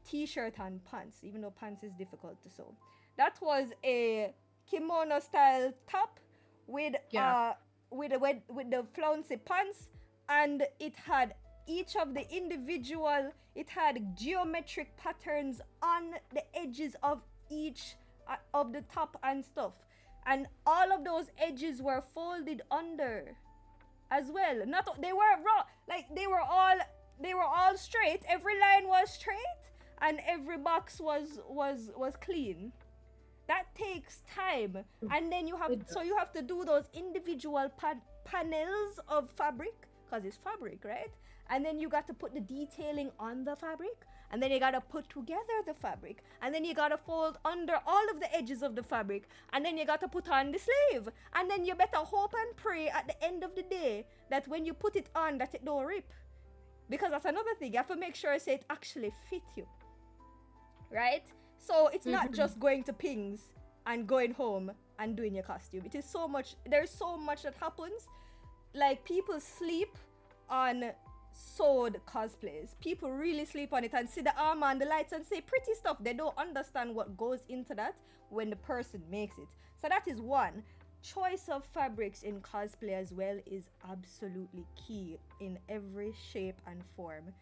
t-shirt and pants, even though pants is difficult to sew. That was a kimono style top with Yeah. with the flouncy pants, and it had each of the individual, it had geometric patterns on the edges of each of the top and stuff, and all of those edges were folded under as well. Not they were raw, like they were all straight. Every line was straight, and every box was clean. That takes time, and then you have to do those individual panels of fabric, because it's fabric, right? And then you got to put the detailing on the fabric, and then you got to put together the fabric, and then you got to fold under all of the edges of the fabric, and then you got to put on the sleeve, and then you better hope and pray at the end of the day that when you put it on that it don't rip, because that's another thing. You have to make sure it actually fit you, right? So it's not just going to pings and going home and doing your costume. It is so much, there's so much that happens. Like, people sleep on sewed cosplays. People really sleep on it and see the armor and the lights and say pretty stuff. They don't understand what goes into that when the person makes it. So that is one. Choice of fabrics in cosplay as well is absolutely key in every shape and form.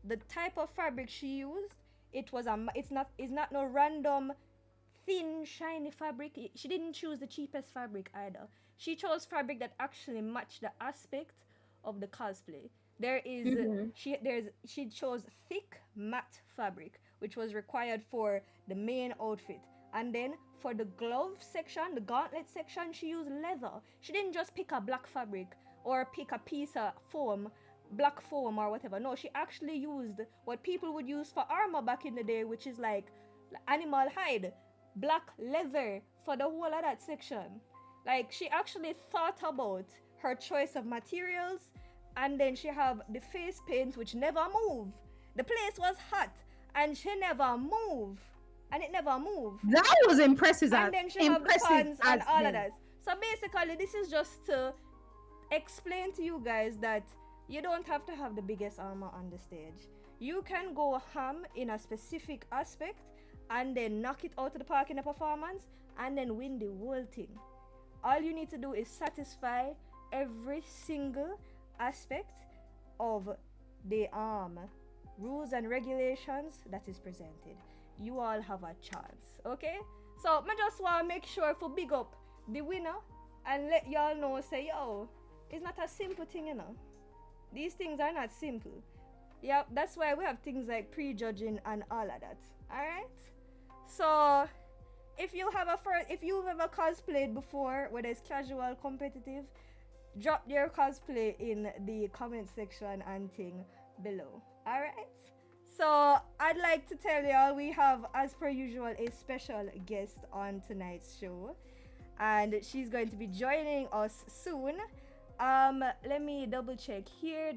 The type of fabric she used, it's not no random thin shiny fabric. She didn't choose the cheapest fabric either. She chose fabric that actually matched the aspect of the cosplay. She chose thick matte fabric, which was required for the main outfit. And then for the glove section, the gauntlet section, she used leather. She didn't just pick a black fabric or pick a piece of foam, black foam or whatever. No, she actually used what people would use for armor back in the day, which is like animal hide, black leather for the whole of that section. Like, she actually thought about her choice of materials. And then she have the face paint, which never move. The place was hot and she never move, and it never moved. That was impressive. And then she have the fans and all of that. So basically, this is just to explain to you guys that you don't have to have the biggest armor on the stage. You can go ham in a specific aspect and then knock it out of the park in a performance and then win the whole thing. All you need to do is satisfy every single aspect of the rules and regulations that is presented. You all have a chance, okay? So I just want to make sure for big up the winner and let y'all know, say, yo, it's not a simple thing, you know. These things are not simple. Yeah, that's why we have things like prejudging and all of that. All right. So if you've ever cosplayed before, whether it's casual, competitive, drop your cosplay in the comment section and thing below. All right. So I'd like to tell y'all we have, as per usual, a special guest on tonight's show, and she's going to be joining us soon. Let me double check here.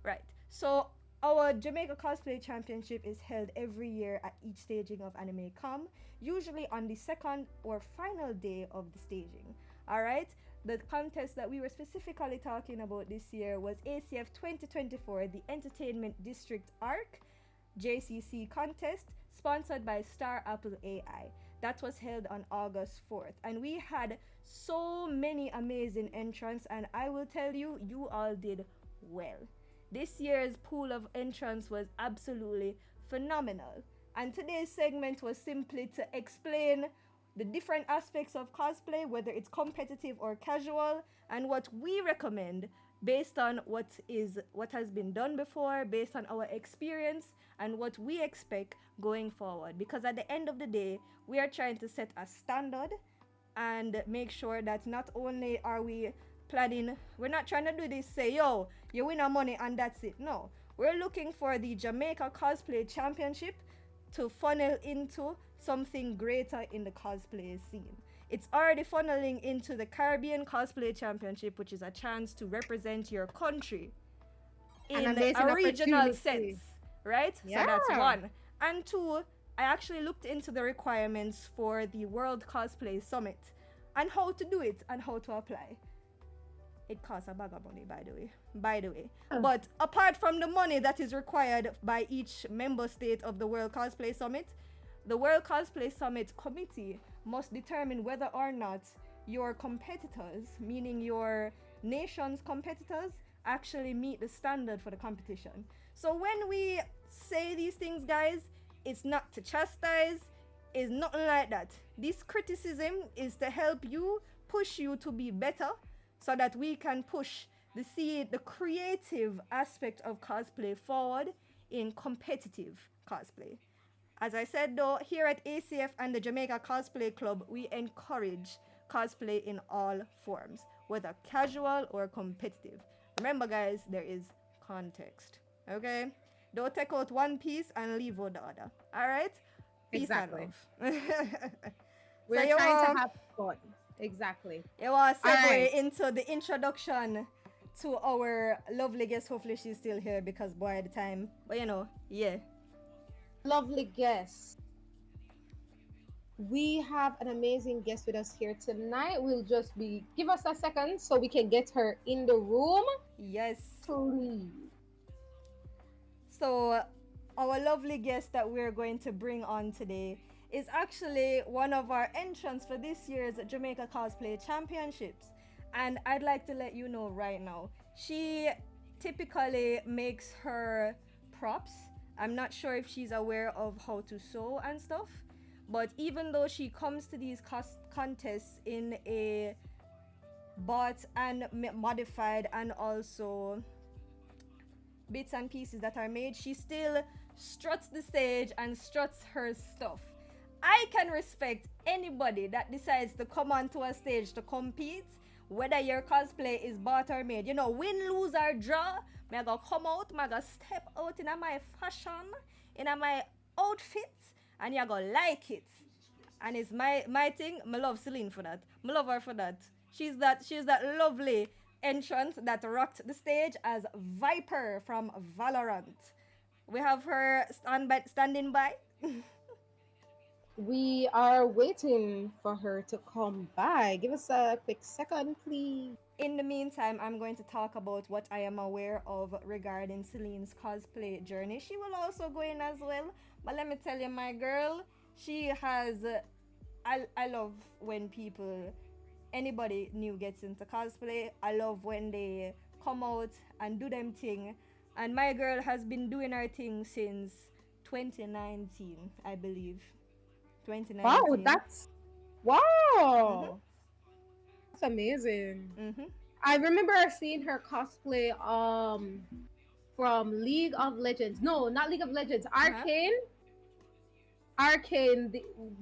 Right. So our Jamaica Cosplay Championship is held every year at each staging of AnimeCom, usually on the second or final day of the staging. All right. The contest that we were specifically talking about this year was ACF 2024, the Entertainment District ARC JCC contest, sponsored by Star Apple AI. That was held on August 4th. And we had so many amazing entrants, and I will tell you, you all did well. This year's pool of entrants was absolutely phenomenal. And today's segment was simply to explain the different aspects of cosplay, whether it's competitive or casual, and what we recommend based on what has been done before, based on our experience, and what we expect going forward. Because at the end of the day, we are trying to set a standard and make sure that not only are we planning, we're not trying to do this, say, yo, you win our money and that's it. No, we're looking for the Jamaica Cosplay Championship to funnel into something greater in the cosplay scene. It's already funneling into the Caribbean Cosplay Championship, which is a chance to represent your country in a regional sense, right? Yeah. So that's one. And two, I actually looked into the requirements for the World Cosplay Summit and how to do it and how to apply. It costs a bag of money, by the way. By the way. Oh. But apart from the money that is required by each member state of the World Cosplay Summit, the World Cosplay Summit committee must determine whether or not your competitors, meaning your nation's competitors, actually meet the standard for the competition. So when we say these things, guys, it's not to chastise, it's nothing like that. This criticism is to help you, push you to be better, so that we can push the creative aspect of cosplay forward in competitive cosplay. As I said though, here at ACF and the Jamaica Cosplay Club, we encourage cosplay in all forms, whether casual or competitive. Remember guys, there is context, okay? Don't take out one piece and leave out the other, all right? Peace Exactly. and love. We're So trying to have fun. Exactly. You want to segue Alright. into the introduction to our lovely guest. Hopefully she's still here because boy, the time. But you know, yeah. Lovely guest. We have an amazing guest with us here tonight. We'll just give us a second so we can get her in the room. Yes. Please. So our lovely guest that we're going to bring on today is actually one of our entrants for this year's Jamaica Cosplay Championships. And I'd like to let you know right now, she typically makes her props. I'm not sure if she's aware of how to sew and stuff, but even though she comes to these contests in a bought and modified and also bits and pieces that are made, she still struts the stage and struts her stuff. I can respect anybody that decides to come onto a stage to compete, whether your cosplay is bought or made. You know, win, lose or draw, I go come out, I go step out in my fashion, in my outfit, and you go like it. And it's my thing. I love Selene for that. I love her for that. She's that lovely entrant that rocked the stage as Viper from Valorant. We have her standing by. We are waiting for her to come by. Give us a quick second, please. In the meantime, I'm going to talk about what I am aware of regarding Celine's cosplay journey. She will also go in as well. But let me tell you, my girl, she has... I love when anybody new gets into cosplay. I love when they come out and do them thing. And my girl has been doing her thing since 2019, I believe. 2019. Wow, Mm-hmm. That's amazing. Mm-hmm. I remember seeing her cosplay from League of Legends. No, not League of Legends. Arcane. Arcane.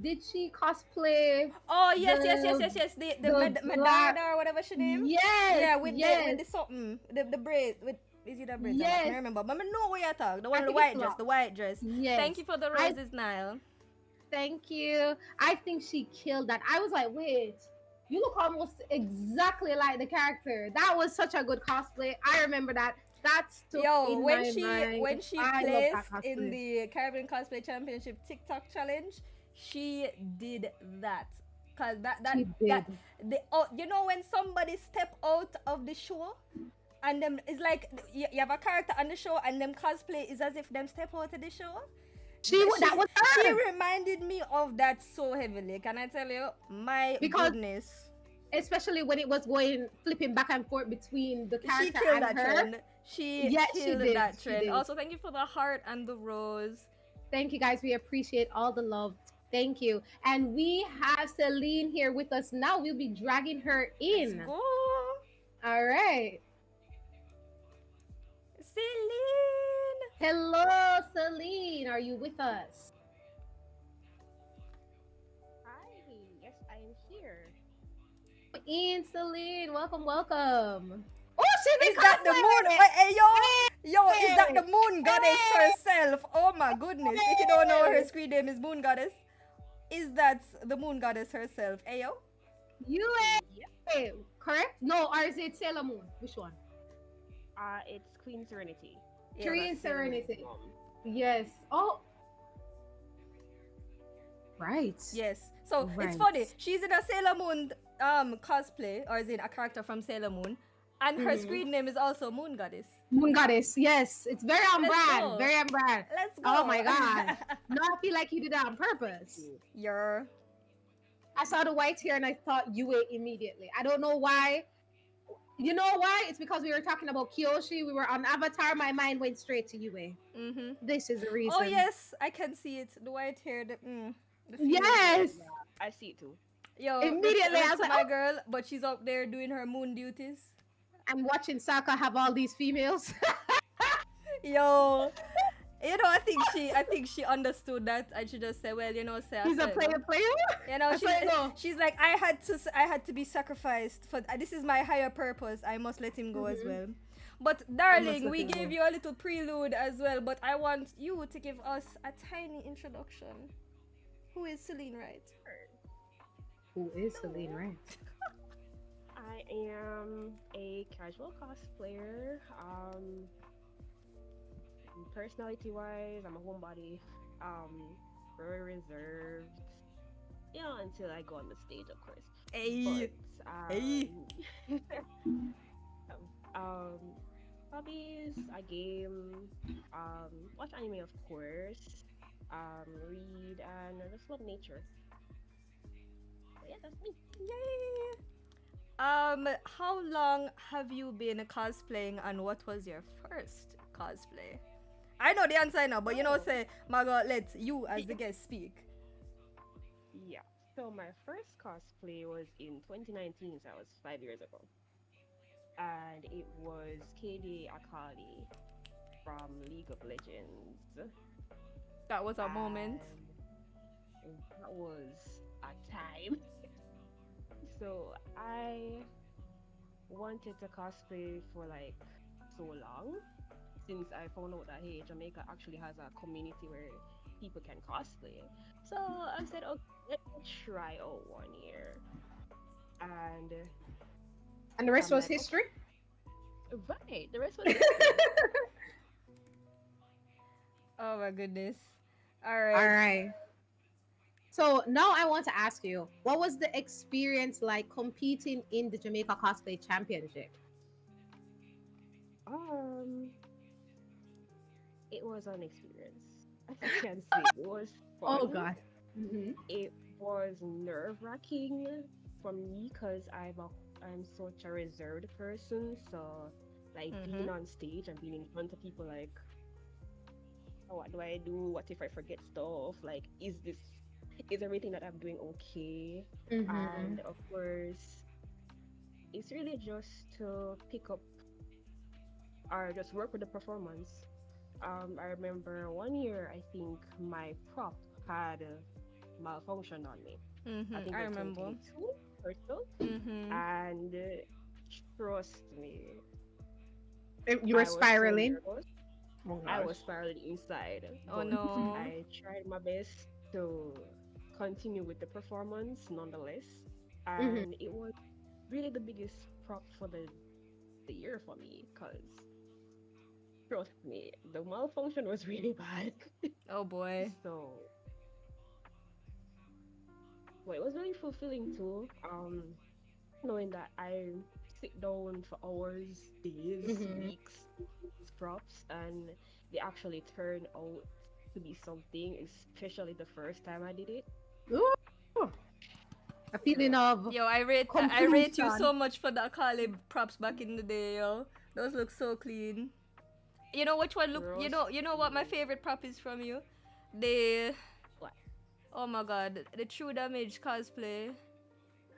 Did she cosplay? Oh yes. The Madonna or whatever she name. Yes. Yeah, with the something, the braid with. Is it a braid? Yes. I can't remember. But I know where you're talking. The one I with the think white it's dress. locked. The white dress. Yes. Thank you for the roses, Niall. Thank you. I think she killed that. I was like, wait, you look almost exactly like the character. That was such a good cosplay. I remember that. That's when she placed in the Caribbean Cosplay Championship TikTok challenge, she did that. Cause you know when somebody step out of the show and them it's like you have a character on the show and them cosplay is as if them step out of the show. She reminded me of that so heavily. Can I tell you? Goodness. Especially when it was flipping back and forth between the character she killed and that her. Trend. She killed that trend. Did. Also, thank you for the heart and the rose. Thank you guys. We appreciate all the love. Thank you. And we have Selene here with us now. We'll be dragging her in. Let's go. All right. Selene. Hello, Selene. Are you with us? Hi. Yes, I am here. In Selene, welcome. Oh, is that the moon? Hey, yo, is that the moon goddess herself? Oh my goodness! If you don't know her screen name is Moon Goddess, is that the moon goddess herself? Hey, yo. Wait, correct? No, or is it Sailor Moon? Which one? It's Queen Serenity. Queen Serenity. Yes. Oh. Right. Yes. So it's funny. She's in a Sailor Moon cosplay, or is it a character from Sailor Moon? And her screen name is also Moon Goddess. Moon Goddess, yes. It's very on Let's brand. go. Very on brand. Let's go. Oh my god. No, I feel like you did that on purpose. You're. I saw the white hair and I thought Yue immediately. I don't know why. You know why? It's because we were talking about Kyoshi. We were on Avatar. My mind went straight to Yue. Mm-hmm. This is the reason. Oh yes, I can see it. The white hair. The feeling. Yes. Yeah, I see it too. Yo, Immediately, I was like, my oh. girl, but she's up there doing her moon duties. I'm watching Saka have all these females. Yo, you know, I think she understood that, and she just said, well, you know, say He's a player. You know, That's why I go. she's like, I had to be sacrificed for this is my higher purpose. I must let him go as well. But darling, we gave you a little prelude as well, but I want you to give us a tiny introduction. Who is Selene Wright? Who is Selene Wright? I am a casual cosplayer. Personality-wise, I'm a homebody. Very reserved. You know, until I go on the stage, of course. Hey. Hobbies, I game, watch anime, of course, read, and I just love nature. But yeah, that's me. Yay! How long have you been cosplaying, and what was your first cosplay? I know the answer now, but you know, say, Margot, let you as the guest speak. Yeah. So my first cosplay was in 2019, so that was 5 years ago. And it was KD Akali from League of Legends. That was a moment. And that was a time. So I wanted to cosplay for like so long, since I found out that hey, Jamaica actually has a community where people can cosplay. So I said, okay, let me try out 1 year. And the rest I'm was like, history? okay. Right, the rest was history. Oh my goodness. All right. All right. So now I want to ask you, what was the experience like competing in the Jamaica Cosplay Championship? It was an experience. I can say it was fun. Oh God. Mm-hmm. It was nerve-wracking for me because I'm such a reserved person. So like being on stage and being in front of people, like, oh, what do I do? What if I forget stuff? Like, is everything that I'm doing okay? And of course, it's really just to pick up or just work with the performance. I remember 1 year, I think my prop had malfunctioned on me. I think I it was remember. 2022 or so. And trust me, You were I was so spiraling? nervous. Oh, I gosh. was spiraling inside. Oh But no. I tried my best to continue with the performance nonetheless. And it was really the biggest prop for the year for me, because trust me, the malfunction was really bad. Oh boy. So, well, it was really fulfilling too. Knowing that I sit down for hours, days, weeks, with props, and they actually turn out to be something, especially the first time I did it. Ooh. A feeling of Yo, I rate you completion. so much for the Akali props back in the day, yo. Those look so clean. You know which one look? You know what my favorite prop is from you? The What? Oh my god, the True Damage cosplay.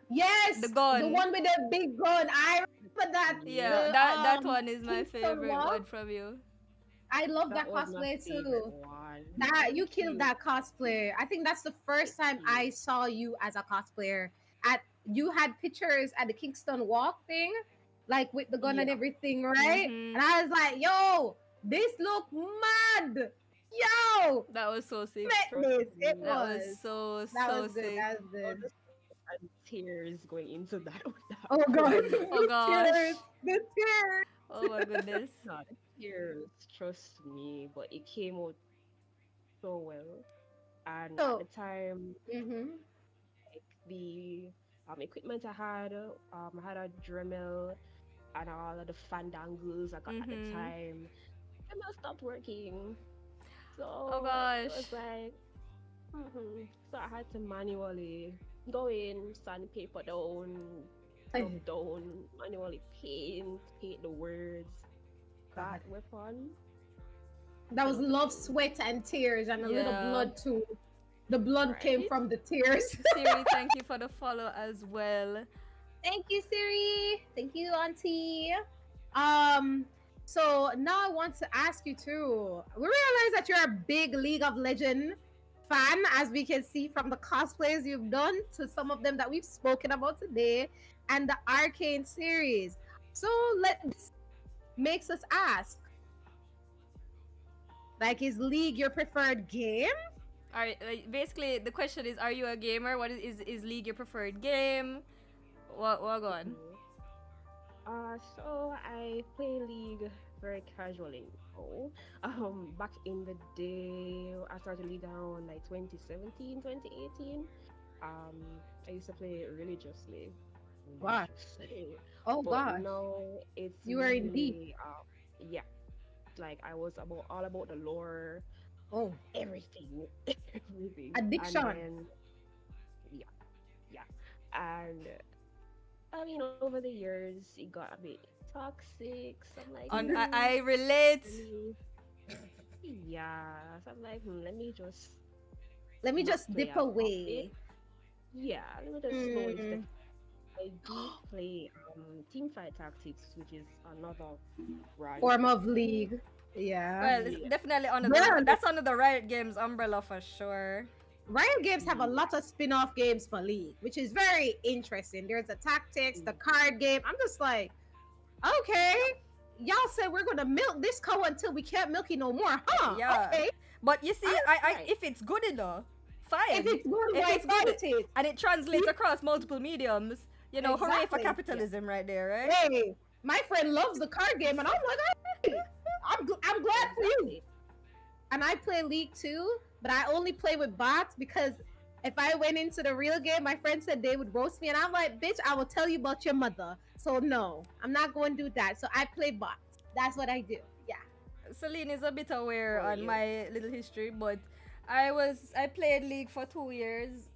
Yes, The gun. the one with the big gun. I remember that. Yeah, that one is my Kingston favorite walk. one from you. I love that was my cosplay favorite too. one. That you Thank killed that cosplay. I think that's the first time Thank you. I saw you as a cosplayer. You had pictures at the Kingston Walk thing, like with the gun and Yeah. everything, right? And I was like, "Yo, this look mad! Yo, That was so sick. this it That was. was so That so was good. sick. That was good. And tears going into that. Oh god, Oh gosh. tears, the tears. Oh my goodness. Not tears, trust me, but it came out so well. And So- at the time, like the equipment I had a Dremel, and all of the fandangles I got at the Mm-hmm. time, I must stopped working. Oh So it was gosh. like, so I had to manually go in, sandpaper down, stuff Ay, down, manually paint the words. God. That weapon, That was love, nothing. sweat, and tears, and a little Yeah. blood too. The blood came Right? from the tears. Siri, thank you for the follow as well. Thank you, Siri. Thank you, Auntie. Um, so now I want to ask you too. We realize that you're a big League of Legends fan, as we can see from the cosplays you've done to some of them that we've spoken about today, and the Arcane series. So let's makes us ask, like, is League your preferred game? Basically the question is, are you a gamer? What is League your preferred game? What on? Mhm. So I play League very casually now. Back in the day, I started League around like 2017, 2018. I used to play religiously, Wow. religiously, Oh but gosh. now it's You were in deep. really, yeah, like I was about all about the lore, Oh, everything, everything, and addiction. then yeah, yeah, and I mean, over the years, it got a bit toxic. So I'm like, On I relate. let me, yeah. So I'm like, let me just Let me not just play dip as often. away. Yeah, let me just slowly step. Mm. I do play team fight tactics, which is another branch Form of of league. Yeah. Well, it's yeah. definitely under Yeah. that's under the Riot Games umbrella for sure. Riot Games have a Yeah. lot of spin-off games for League, which is very interesting. There's the tactics, the card game. I'm just like, okay, Yep. y'all said we're gonna milk this cow until we can't milk it no more, huh? Yeah. Okay. But you see, I'm I Right. if it's good enough, if fine. it's good, If why it's fight good it? and it translates across multiple mediums, hooray for Exactly. Yeah. capitalism right there, right? Hey, my friend loves the card game, and I'm like, hey, I'm glad for you. Exactly. And I play League too, but I only play with bots because if I went into the real game, my friend said they would roast me, and I'm like, bitch, I will tell you about your mother. So no, I'm not going to do that. So I play bots. That's what I do. Yeah. Celine is a bit aware For on you. my little history, but I played League for 2 years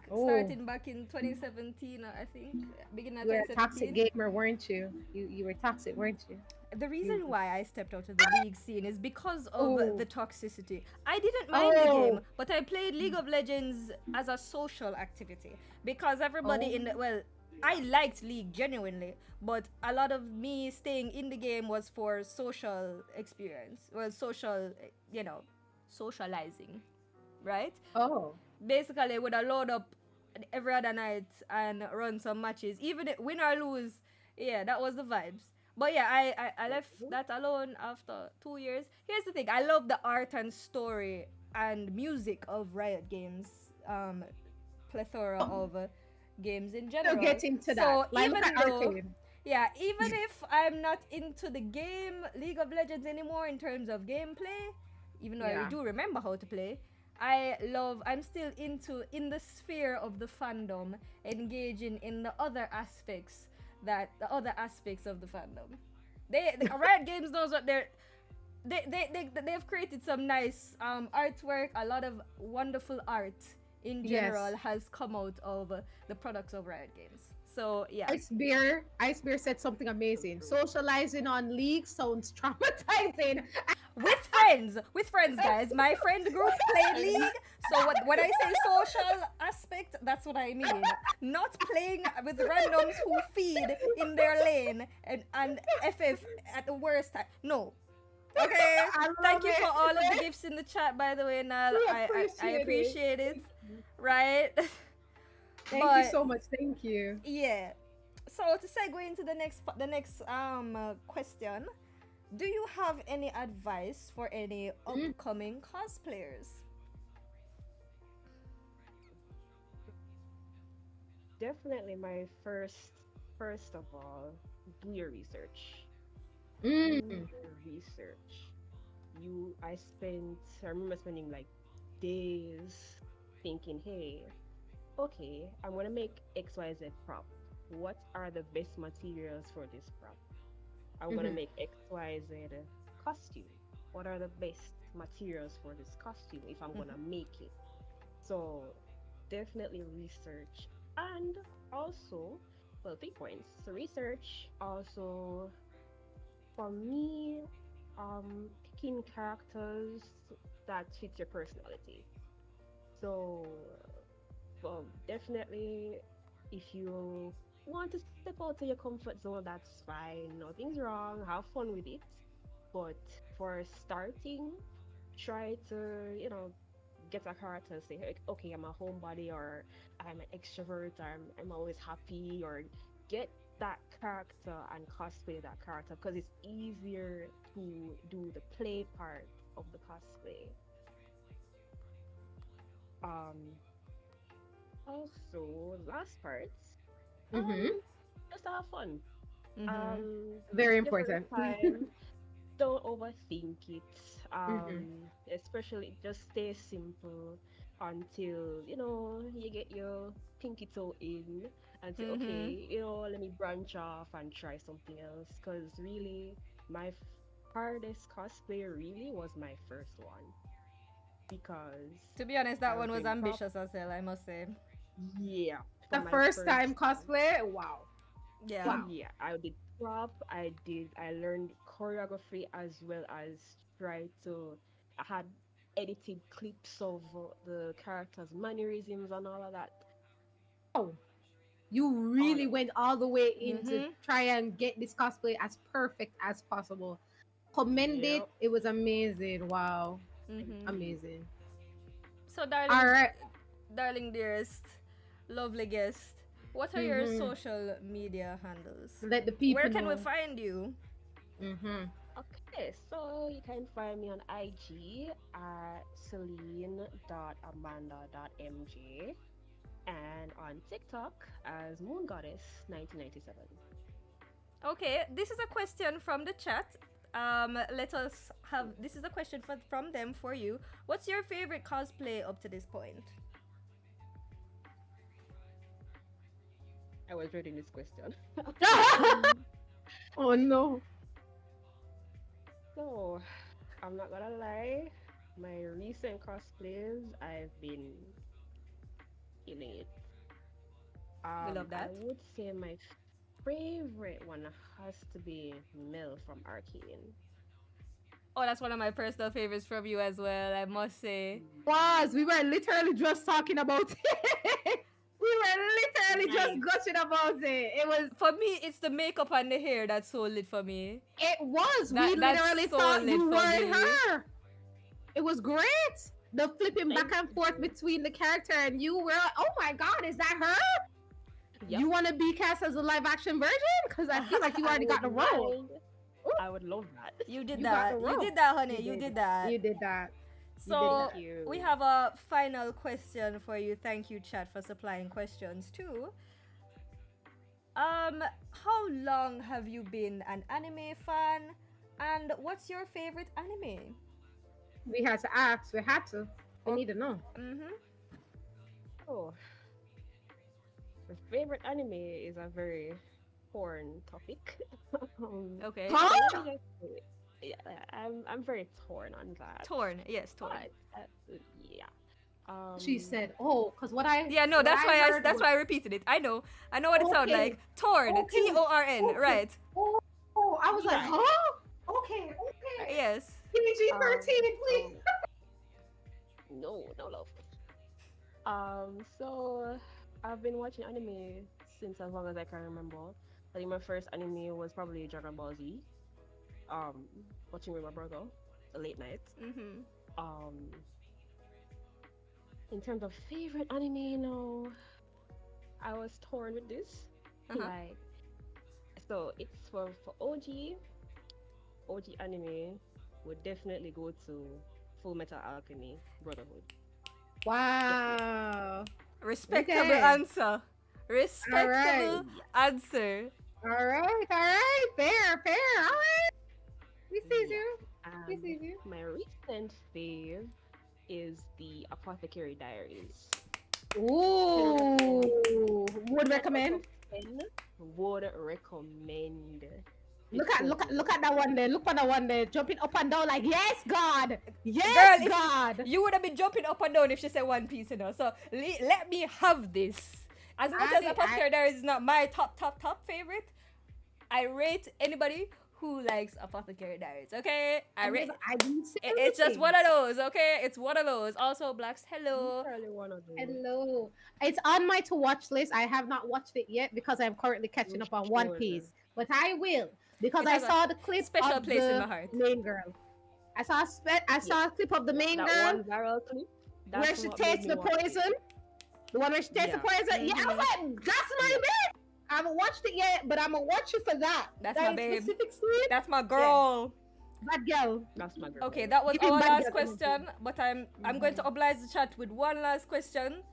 Oh, starting back in 2017, I think, beginning of you were a toxic 2017. gamer, weren't you? You were toxic, weren't you? The reason You. why I stepped out of the League scene is because of Oh. the toxicity. I didn't mind the game, Oh. but I played League of Legends as a social activity because everybody Oh. I liked League genuinely, but a lot of me staying in the game was for social experience, socializing, right? Oh. Basically, I would have load up every other night and run some matches, even if win or lose. Yeah, that was the vibes. But yeah, I left that alone after 2 years. Here's the thing: I love the art and story and music of Riot Games. Plethora of games in We'll general. get into that. So Like, look at Arcade. yeah, even if I'm not into the game League of Legends anymore in terms of gameplay, even though I Yeah. do remember how to play, I'm still in the sphere of the fandom, engaging in the other aspects of the fandom. The Riot Games knows what they've created some nice artwork. A lot of wonderful art in Yes. general has come out of the products of Riot Games. So yeah. Ice Bear said something amazing. Socializing on League sounds traumatizing. With friends, guys. My friend group played League, so when I say social aspect, that's what I mean. Not playing with randoms who feed in their lane and FF at the worst time. No. Okay. I love Thank you it. for all of the gifts in the chat, by the way, Nal. We I appreciate it. appreciate it. Right. Thank you But so much. Thank you. yeah. So to segue into the next question, do you have any advice for any Mm. upcoming cosplayers? Definitely my first of all, do your research. Do Mm. your research. I remember spending like days thinking, hey, okay, I'm gonna make XYZ prop. What are the best materials for this prop? I'm gonna make XYZ costume. What are the best materials for this costume if I'm gonna make it? So definitely research and also, well, 3 points. So research, also for me, picking characters that fit your personality. So, well, definitely, if you want to step out of your comfort zone, that's fine. Nothing's wrong. Have fun with it. But for starting, try to, get a character and say, "Hey, okay, I'm a homebody, or I'm an extrovert, or I'm always happy," or get that character and cosplay that character because it's easier to do the play part of the cosplay. Um, Also, last part, Mm-hmm. just have fun. Mm-hmm. Very It's your first important. time. Don't overthink it. Mm-hmm. Especially just stay simple until you get your pinky toe in and say, Mm-hmm. okay, let me branch off and try something else. Because really, my hardest cosplay really was my first one because To be honest, that one I've was been prop. ambitious as hell, I must say. Yeah, for The my first time first one. cosplay, wow. Yeah. Wow. Yeah, I did prop. I learned choreography as well as try to. I had edited clips of the characters' mannerisms and all of that. Oh, you All really of went all the way in to Mm-hmm. try and get this cosplay as perfect as possible. Commend yeah. it. It was amazing. Wow. Thank Mm-hmm. you. Amazing. So, All darling, right. darling dearest, lovely guest, what are your Mm-hmm. social media handles? Let the Where people can we know. find you? Mm-hmm. Okay, so you can find me on IG at celine.amanda.mj and on TikTok as Moon Goddess 1997. Okay, this is a question from the chat. Let us have this is a question from them for you. What's your favorite cosplay up to this point? I was reading this question. Um, Oh no. so I'm not gonna lie, my recent cosplays, I've been killing it. We love I that. would say my favorite one has to be Mel from Arcane. Oh, that's one of my personal favorites from you as well, I must say. Was we were literally just talking about it. We were literally just Nice. gushing about it. It was For me, it's the makeup and the hair that's so lit for me. it was. We That's literally so thought lit you for weren't me. her. It was great. The flipping back Thank and forth you. between the character and you were like, oh my god, is that her? Yep. You want to be cast as a live action version? Because I feel like you I already got would the role. mind. I would love that. You did You got the that. You role. did that, honey. You You did. did that. You did that. You did So that. You. we have a final question for you. Thank you, chat, for supplying questions too. How long have you been an anime fan, and what's your favorite anime? We had to ask. We had to. We Or need to know. mm-hmm. Oh, my favorite anime is a very torn topic. Okay. So let Huh? me just say, yeah, I'm very torn on that. Torn. Yes, torn. But yeah. She Um. said, "Oh, because what I Yeah, no, what that's I why heard that's was why I repeated it. I know. I know what it sounds okay, like. Torn. okay, Torn. okay. Right. Oh, I was like, Right. huh? Okay, okay. Yes. PG Um. 13, please. So no, no love. So I've been watching anime since as long as I can remember. I think my first anime was probably Dragon Ball Z. Um, watching with my brother, the late night. Mm-hmm. Um, in terms of favorite anime, I was torn with this. Uh-huh. Like, so it's for OG anime would definitely go to Full Metal Alchemy Brotherhood. Definitely. Wow. Respectable Okay. answer. All right. Respectable answer. All right. All right. Fair. Fair. All right. We sees Yeah. you. We And sees you. my recent fave is the Apothecary Diaries. Ooh. Would 10 out recommend. of 10 would recommend. Look at that one there. Look at that one there, jumping up and down like yes, God, yes, Girl, God. you would have been jumping up and down if she said One Piece, you know. So let me have this. As much as Apothecary Diaries is not my top favorite, I rate anybody who likes Apothecary Diaries. Okay, it's just one of those. Okay, it's one of those. Also, Blacks, hello. One of those. Hello. It's on my to watch list. I have not watched it yet because I'm currently catching up on One Piece, but I will because I saw the clip special of place the in my heart. main girl. I saw a clip of the main girl one viral clip where she tastes the poison. The one where she tastes the poison. Yeah, I was like, that's my babe. I haven't watched it yet, but I'm gonna watch it for that. That's my babe. Specific scene. That's my girl. Yeah. Bad girl. That's my girl. Okay, that was our last question, but I'm going to oblige the chat with one last question.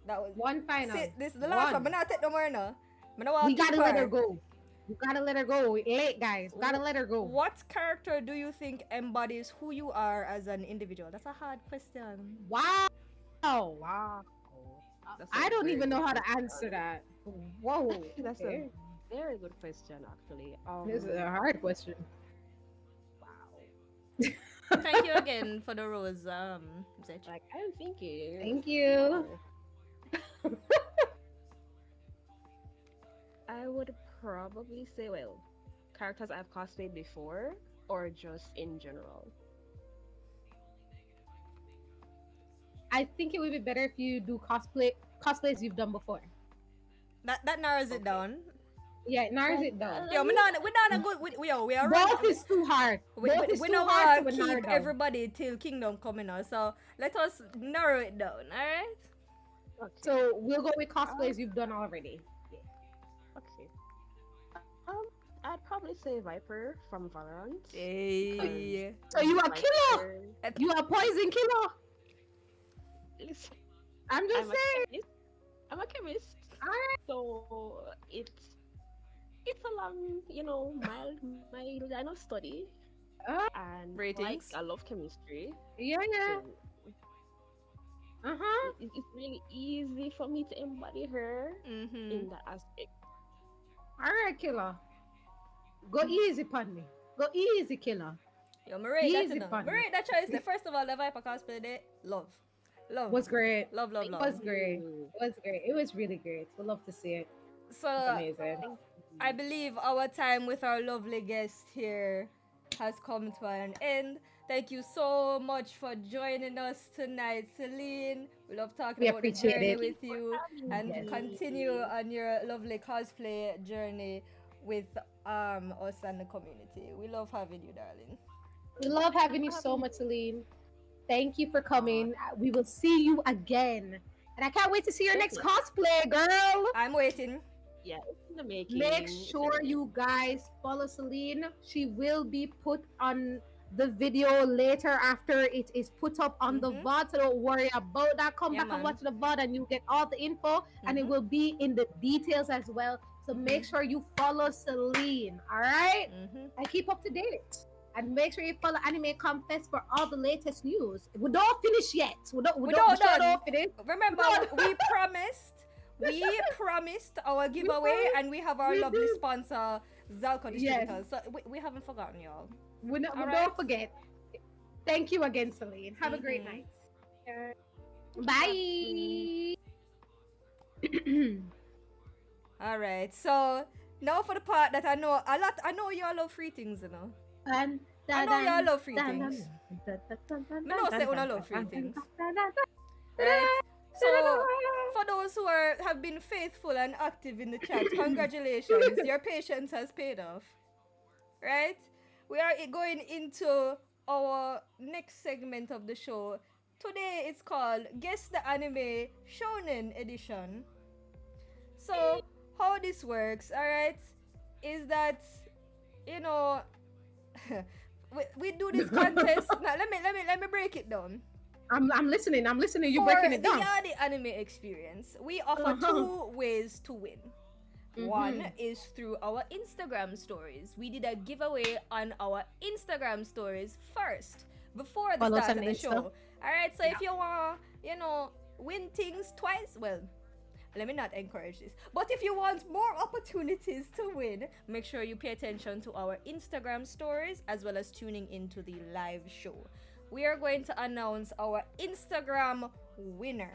That was one final. See, this is the last one. I'm not take no more now. We gotta let her go. You gotta let her go. We're late, guys. We gotta let her go. What character do you think embodies who you are as an individual? That's a hard question. Wow. I don't even know how to answer that. Whoa. That's a very good question, actually. This is a hard question. Wow. Thank you again for the rose, Zech. Like, I'm thinking. Thank you. I would probably say, well, characters I've cosplayed before, or just in general. I think it would be better if you do cosplays you've done before. That narrows it down. Yeah, it narrows it down. Yo, we're not a good. We are. Both is too hard. We don't want to keep everybody till Kingdom coming out. So let us narrow it down. All right. Okay. So we'll go with cosplays you've done already. Okay. I'd probably say Viper from Valorant. Hey. So you are killer. You are poison killer. Listen, I'm just saying. I'm a chemist. Alright. So it's a long, mild line of study. And ratings. I love chemistry. Yeah. So it's really easy for me to embody her in that aspect. Alright, killer. Go easy upon me. Go easy, killer. Yo, Marie, that choice. The first of all, the Viper cosplay day, love. Was great. Love. It was great. It was really great. We love to see it. So amazing. I believe our time with our lovely guest here has come to an end. Thank you so much for joining us tonight, Selene. We love talking about the journey with you and continue on your lovely cosplay journey with us and the community. We love having you, darling. We love having you so much, Selene. Thank you for coming. We will see you again. And I can't wait to see your next cosplay, girl. I'm waiting. Yeah, it's in the making. Make sure you guys follow Selene. She will be put on the video later after it is put up on the VOD. So don't worry about that. Come back and watch the VOD and you get all the info. And it will be in the details as well. So make sure you follow Selene. All right? And keep up to date. And make sure you follow AnimeCom Fest for all the latest news. We don't finish yet. We don't finish. Remember, we promised our giveaway, and we have our lovely sponsor, Zalco Distributors. So we haven't forgotten, y'all. We don't forget. Thank you again, Selene. Have a great night. Bye. All right. So now for the part that I know y'all love free things, you know. I know y'all love free things. I know say I love free things. Right? So for those who have been faithful and active in the chat, congratulations. Your patience has paid off. Right? We are going into our next segment of the show. Today it's called Guess the Anime Shonen Edition. So how this works, alright, is that we do this contest. Now let me break it down. I'm listening. You're breaking it down. For the Yaadie Anime Experience, we offer two ways to win. One is through our Instagram stories. We did a giveaway on our Instagram stories first, before the start of the show. Alright, so if you want, win things twice, well, let me not encourage this. But if you want more opportunities to win, make sure you pay attention to our Instagram stories as well as tuning into the live show. We are going to announce our Instagram winner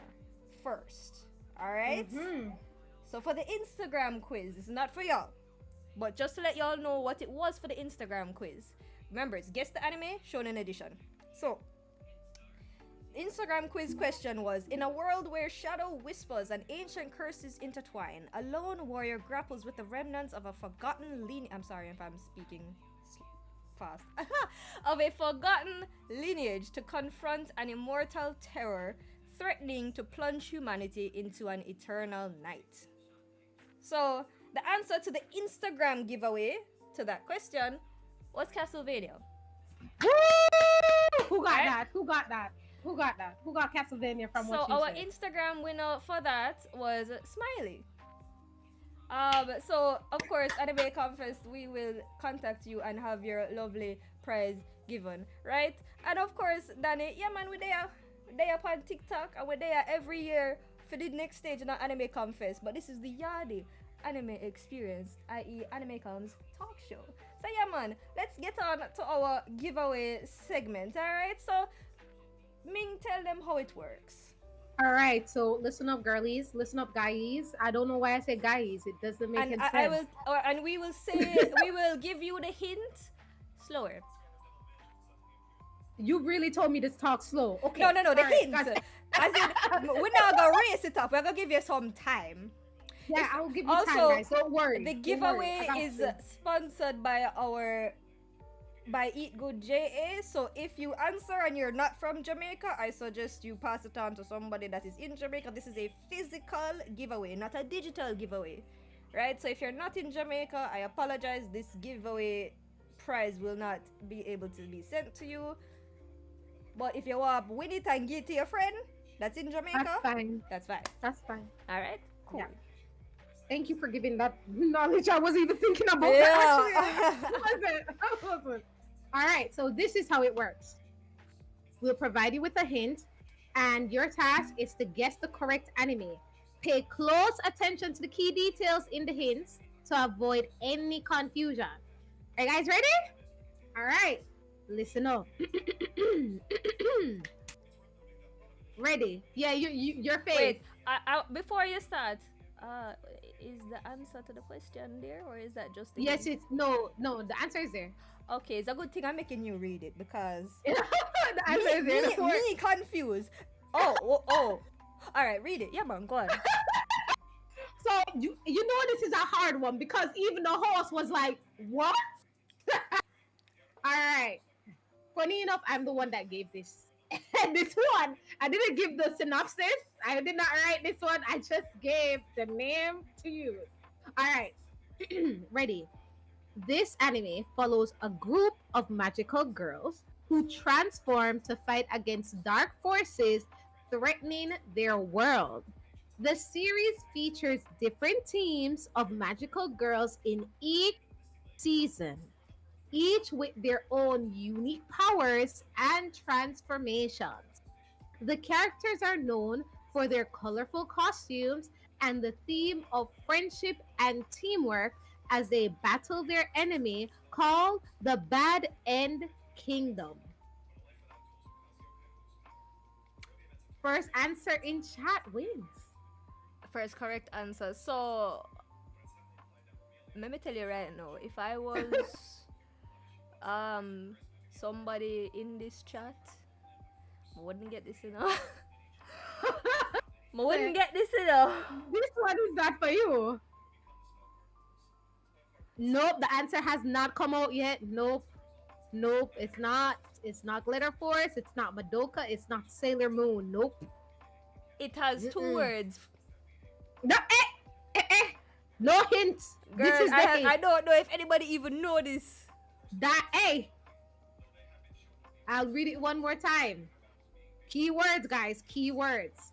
first. All right? So for the Instagram quiz, it's not for y'all, but just to let y'all know what it was for the Instagram quiz. Remember, it's guess the anime, shonen edition. So, Instagram quiz question was: in a world where shadow whispers and ancient curses intertwine, a lone warrior grapples with the remnants of a forgotten I'm sorry if I'm speaking fast. Of a forgotten lineage to confront an immortal terror threatening to plunge humanity into an eternal night. So, the answer to the Instagram giveaway to that question was Castlevania. Who got that? Who got that? Who got that? Who got Castlevania from what you So our said? Instagram winner for that was Smiley. So of course, AnimeCom Fest, we will contact you and have your lovely prize given, right? And of course, Danny, yeah man, we're there upon TikTok and we're there every year for the next stage in our AnimeCom Fest. But this is the Yaadie Anime Experience, i.e. AnimeCom's talk show. So yeah man, let's get on to our giveaway segment, alright? So Ming, tell them how it works. All right, so listen up, girlies. Listen up, guys. I don't know why I say guys. It doesn't make any sense. And we will say, we will give you the hint slower. You really told me to talk slow. Okay. No, the all right, hint. gotcha. As in, we're not gonna race it up. We're gonna give you some time. Yeah, I'll give you Also, time, guys. Don't worry. The Don't giveaway worry. I got is you. sponsored by Eat Good JA. So if you answer and you're not from Jamaica, I suggest you pass it on to somebody that is in Jamaica. This is a physical giveaway, not a digital giveaway, right? So if you're not in Jamaica, I apologize. This giveaway prize will not be able to be sent to you. But if you want to win it and give it to your friend that's in Jamaica, That's fine. that's fine. That's fine. All right, cool. Yeah. Thank you for giving that knowledge. I wasn't even thinking about Yeah. that. Actually, I wasn't. All right, so this is how it works. We'll provide you with a hint, and your task is to guess the correct anime. Pay close attention to the key details in the hints to avoid any confusion. Are you guys ready? All right, listen up. Ready? Yeah, your face. Wait, before you start, is the answer to the question there, or is that just the Yes, hint? it's no. The answer is there. Okay, it's a good thing I'm making you read it because The answer is there. Don't worry. me confused. Oh. All right, read it. Yeah, man, go on. So you know this is a hard one because even the host was like, "What?" All right. Funny enough, I'm the one that gave this. And this one, I didn't give the synopsis. I did not write this one. I just gave the name to you. All right. Ready? This anime follows a group of magical girls who transform to fight against dark forces threatening their world. The series features different teams of magical girls in each season, each with their own unique powers and transformations. The characters are known for their colorful costumes and the theme of friendship and teamwork as they battle their enemy called the Bad End Kingdom. First answer in chat wins. First correct answer. So let me tell you right now, if I was somebody in this chat, I wouldn't get this, you know. I wouldn't get this, you know. This one is not for you. Nope, the answer has not come out yet. Nope, it's not. It's not Glitter Force. It's not Madoka. It's not Sailor Moon. Nope. It has two words. No, no hints. Girl, This is the hint. I don't know if anybody even know this. That I'll read it one more time. Keywords, guys. Keywords.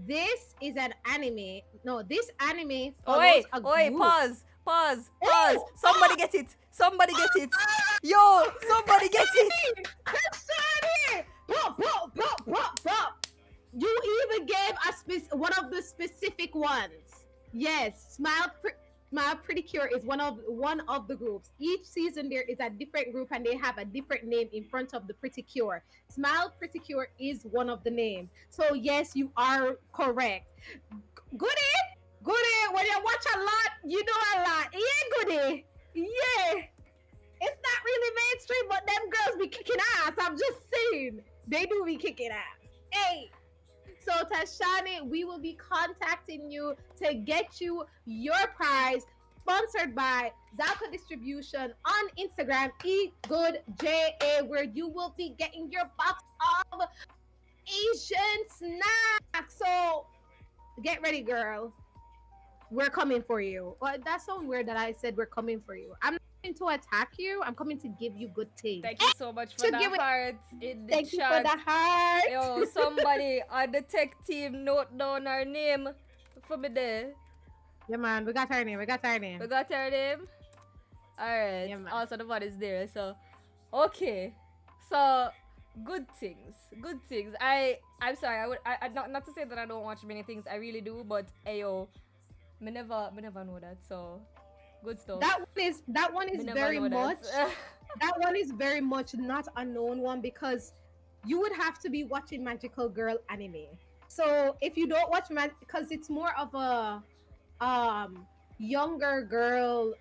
This is an anime. No, this anime follows a group. Pause. Somebody get it. Yo, somebody get it. Pop. You even gave one of the specific ones. Yes, Smile Pretty Cure is one of the groups. Each season there is a different group and they have a different name in front of the Pretty Cure. Smile Pretty Cure is one of the names. So yes, you are correct. Goody, goody. When you watch a lot, you know a lot. Yeah, goody. Yeah. It's not really mainstream, but them girls be kicking ass. I'm just saying. They do be kicking ass. Hey. So Tashani, we will be contacting you to get you your prize, sponsored by Zalka Distribution on Instagram, EatGoodJA, where you will be getting your box of Asian snacks. So get ready, girl. We're coming for you. Well, that sounds weird that I said we're coming for you. I'm not coming to attack you. I'm coming to give you good things. Thank you so much for the heart in the Thank chat. you for the heart. Yo, somebody on the tech team note down our name for me there. Yeah, man. We got our name. We got our name. Alright. Yeah, also the one is there. So, okay. So, good things. I'm sorry. I not to say that I don't watch many things. I really do. But ayo, me never know that. So, good stuff. That one is very much. That one is very much not a known one because you would have to be watching Magical Girl anime. So if you don't watch because it's more of a younger girl,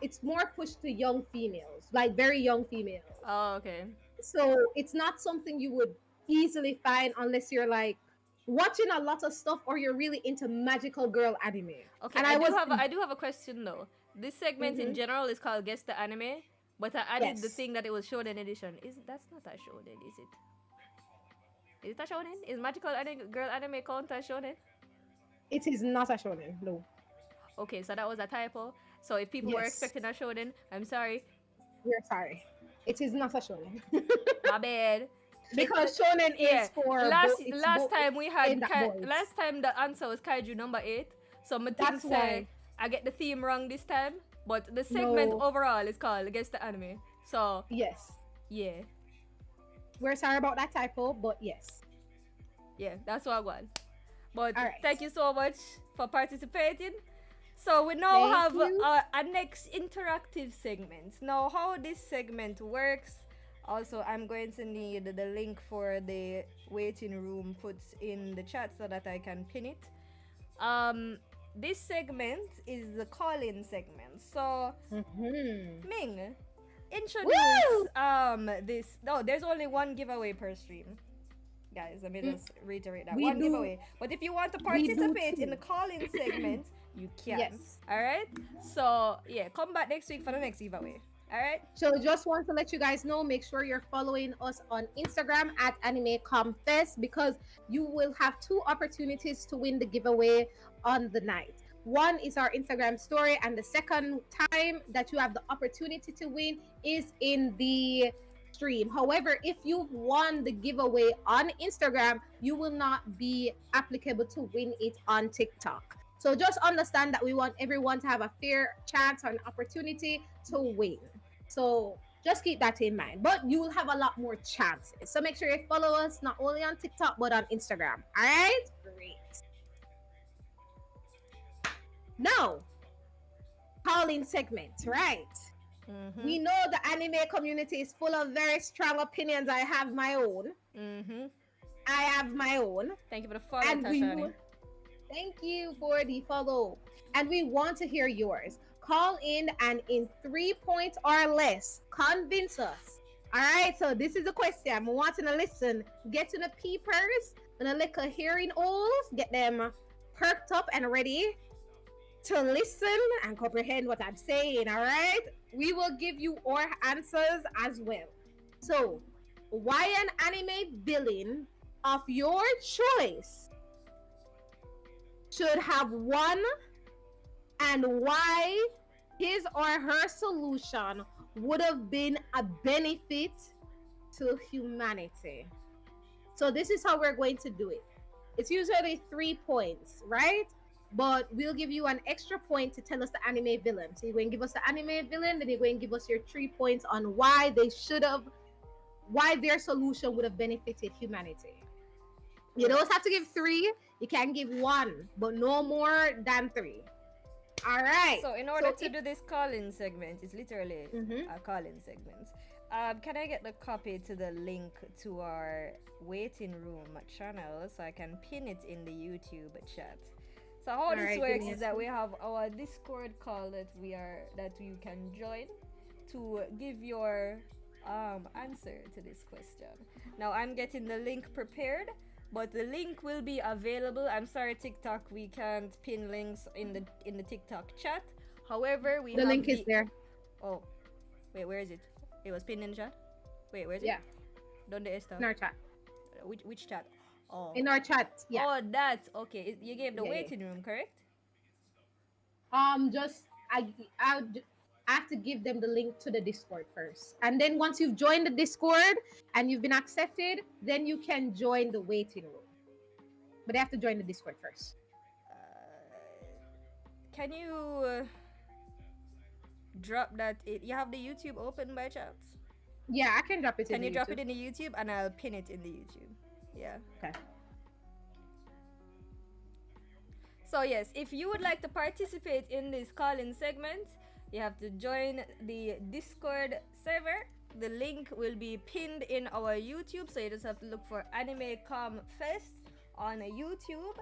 it's more pushed to young females, like very young females. Oh, okay. So it's not something you would easily find unless you're like watching a lot of stuff or you're really into Magical Girl anime. Okay, and I do have a question though. This segment in general is called Guess the Anime, but I added the thing that it was Shonen edition. That's not a Shonen, is it? Is it a Shonen? Is Magical Girl anime count as Shonen? It is not a Shonen, no. Okay, so that was a typo. So if people were expecting a Shonen, I'm sorry. We're sorry. It is not a Shonen. My bad. Because Shonen is for last time the answer was Kaiju number 8. So that's why I get the theme wrong this time. But the segment overall is called Guess the Anime. So yes. Yeah. We're sorry about that typo, but yes. Yeah, that's what I want. But thank you so much for participating. So we now have a next interactive segment. Now how this segment works, also I'm going to need the link for the waiting room put in the chat so that I can pin it. This segment is the call-in segment. So Ming, introduce this. No, there's only one giveaway per stream. Guys, let me just reiterate that. One giveaway. But if you want to participate in the call-in segment, you can. Yes. Alright? So yeah, come back next week for the next giveaway. Alright? So just want to let you guys know, make sure you're following us on Instagram at AnimeCom Fest because you will have 2 opportunities to win the giveaway on the night. One is our Instagram story, and the second time that you have the opportunity to win is in the stream. However, if you've won the giveaway on Instagram, you will not be applicable to win it on TikTok. So just understand that we want everyone to have a fair chance or an opportunity to win. So just keep that in mind. But you will have a lot more chances. So make sure you follow us not only on TikTok but on Instagram. All right? Great. Now, calling segment, right? We know the anime community is full of very strong opinions. I have my own. I have my own. Thank you for the follow, Tashani. Thank you for the follow. And we want to hear yours. Call in and in 3 points or less, convince us. All right, so this is the question. I'm wanting to listen. Get to the peepers and the liquor hearing holes. Get them perked up and ready to listen and comprehend what I'm saying, all right? We will give you our answers as well. So, why an anime villain of your choice should have won and why his or her solution would have been a benefit to humanity. So this is how we're going to do it. It's usually 3 points, right? But we'll give you an extra point to tell us the anime villain. So you're going to give us the anime villain, then you're going to give us your 3 points on why their solution would have benefited humanity. You Yes. don't have to give 3. You can give 1, but no more than 3. All right. So in order So to if do this call-in segment, it's literally mhm. a call-in segment. Can I get the copy to the link to our waiting room channel so I can pin it in the YouTube chat? So how All this right, give works me a is that we second. have our Discord call that you can join to give your answer to this question. Now I'm getting the link prepared, but the link will be available. I'm sorry, TikTok, we can't pin links in the TikTok chat. However, we The link have is the there. oh wait, where is it? It was pinned in the chat. Wait, where is it? Yeah, Donde está? in our chat. Which chat? Oh, In our chat. Yeah. oh, that's okay. You gave the Yeah, yeah. waiting room, correct? Just I have to give them the link to the Discord first, and then once you've joined the Discord and you've been accepted, then you can join the waiting room. But they have to join the Discord first. Can you drop that? You have the YouTube open by chance? Yeah, I can drop it in Can the you drop YouTube. it in the YouTube and I'll pin it in the YouTube? Yeah. Okay. So yes, if you would like to participate in this call-in segment, you have to join the Discord server. The link will be pinned in our YouTube, so you just have to look for AnimeCom Fest on YouTube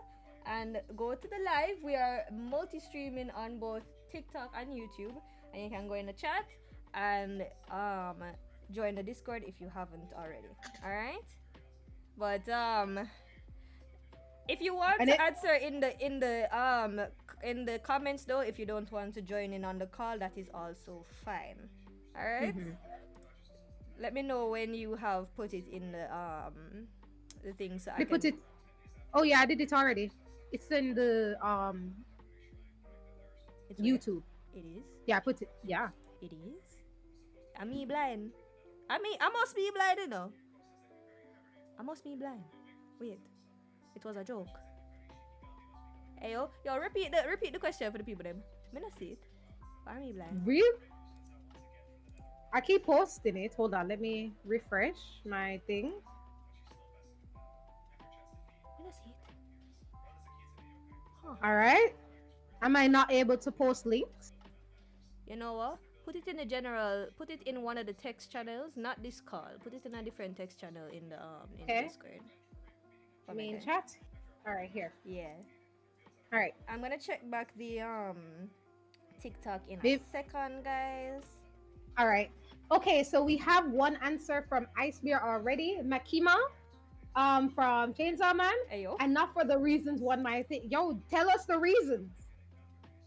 and go to the live. We are multi-streaming on both TikTok and YouTube, and you can go in the chat and join the Discord if you haven't already. All right, but if you want And to it answer in the comments though, if you don't want to join in on the call, that is also fine. All right. mhm. Let me know when you have put it in the thing so I They put can. it. Oh yeah, I did it already. It's in the It's where YouTube. it is. Yeah, I put it. Yeah. It is. I'm me blind. I must be blind, you know. I must be blind. Wait, it was a joke. Hey yo, repeat the question for the people them. Me not see it. Why am I blind? Real. I keep posting it. Hold on, let me refresh my thing. Me not see it. Huh. All right. Am I not able to post links? You know what? Put it in the general. Put it in one of the text channels, not this call. Put it in a different text channel in the Okay. Discord. For me, Main okay? chat. All right, here. Yeah. All right. I'm gonna check back the TikTok in a Babe. second, guys. All right. Okay, so we have one answer from Ice Bear already. Makima, from Chainsaw Man, Ayo. and not for the reasons one might think. Yo, tell us the reasons.